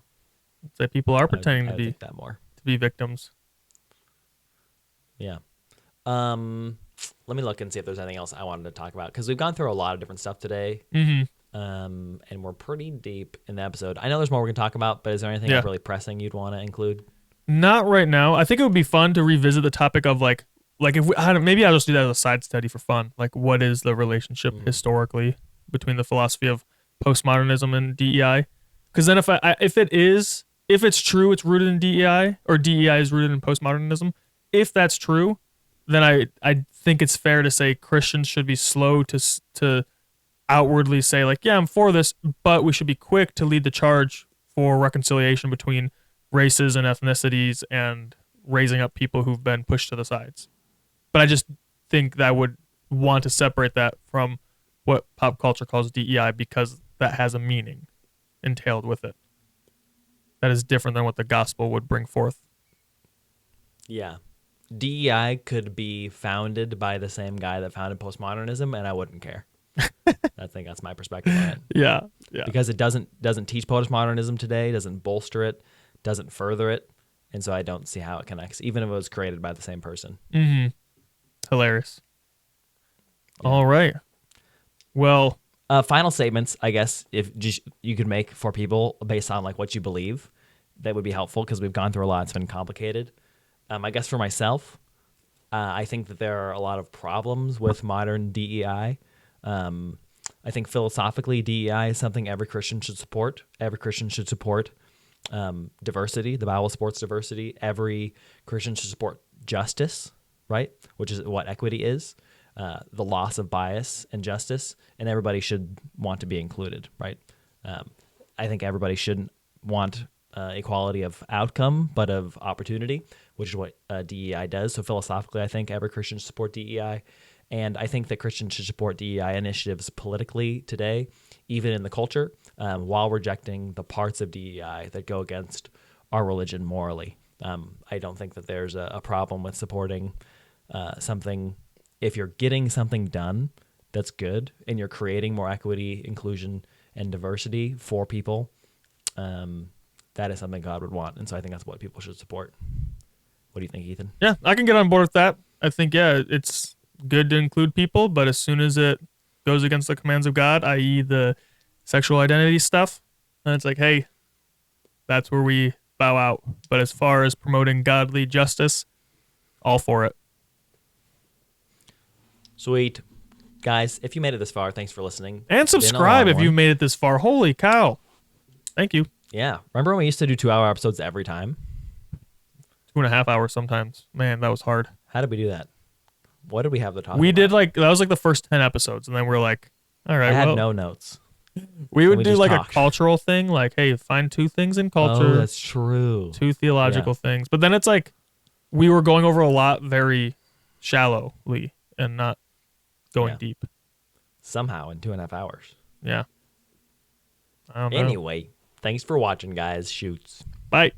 I'd say people are pretending I to would be think that more. victims. Yeah. Let me look and see if there's anything else I wanted to talk about, because we've gone through a lot of different stuff today. And we're pretty deep in the episode. I know there's more we can talk about, but is there anything really pressing you'd want to include? Not right now. I think it would be fun to revisit the topic of like if we, maybe I'll just do that as a side study for fun. Like, what is the relationship historically between the philosophy of postmodernism and DEI? Because then if it's true, it's rooted in DEI, or DEI is rooted in postmodernism. If that's true, then I think it's fair to say Christians should be slow to outwardly say like, yeah, I'm for this, but we should be quick to lead the charge for reconciliation between races and ethnicities and raising up people who've been pushed to the sides. But I just think that I would want to separate that from what pop culture calls DEI, because that has a meaning entailed with it that is different than what the gospel would bring forth. Yeah. DEI could be founded by the same guy that founded postmodernism, and I wouldn't care. I think that's my perspective on it. Yeah. Because it doesn't teach postmodernism today, doesn't bolster it, doesn't further it, and so I don't see how it connects, even if it was created by the same person. Hilarious. Yeah. All right. Well, final statements, I guess, if just you could make for people based on like what you believe, that would be helpful, because we've gone through a lot. It's been complicated. I guess for myself, I think that there are a lot of problems with modern DEI. I I think philosophically, DEI is something every Christian should support. Every Christian should support diversity. The Bible supports diversity. Every Christian should support justice, right? Which is what equity is. The loss of bias and justice, and everybody should want to be included, right? I think everybody shouldn't want equality of outcome, but of opportunity, which is what DEI does. So philosophically, I think every Christian should support DEI. And I think that Christians should support DEI initiatives politically today, even in the culture, while rejecting the parts of DEI that go against our religion morally. I don't think that there's a problem with supporting something. If you're getting something done that's good and you're creating more equity, inclusion, and diversity for people, that is something God would want. And so I think that's what people should support. What do you think, Ethan? Yeah, I can get on board with that. I think, yeah, it's good to include people, but as soon as it goes against the commands of God, i.e. the sexual identity stuff, then it's like, hey, that's where we bow out. But as far as promoting godly justice, all for it. Sweet. Guys, if you made it this far, thanks for listening. And It's been a subscribe long if one. you made it this far. Holy cow. Thank you. Yeah. Remember when we used to do 2-hour episodes every time? 2.5 hours sometimes. Man, that was hard. How did we do that? What did we have to talk We about? did that was like the first 10 episodes, and then we are like, all right, I had well, no notes. we would we do just like talked. a cultural thing, like, hey, find 2 things in culture, Oh, that's true. 2 theological things. But then it's like we were going over a lot very shallowly and not going Yeah. deep. Somehow in 2.5 hours. Yeah. I don't know. Anyway, thanks for watching, guys. Shoots. Bye.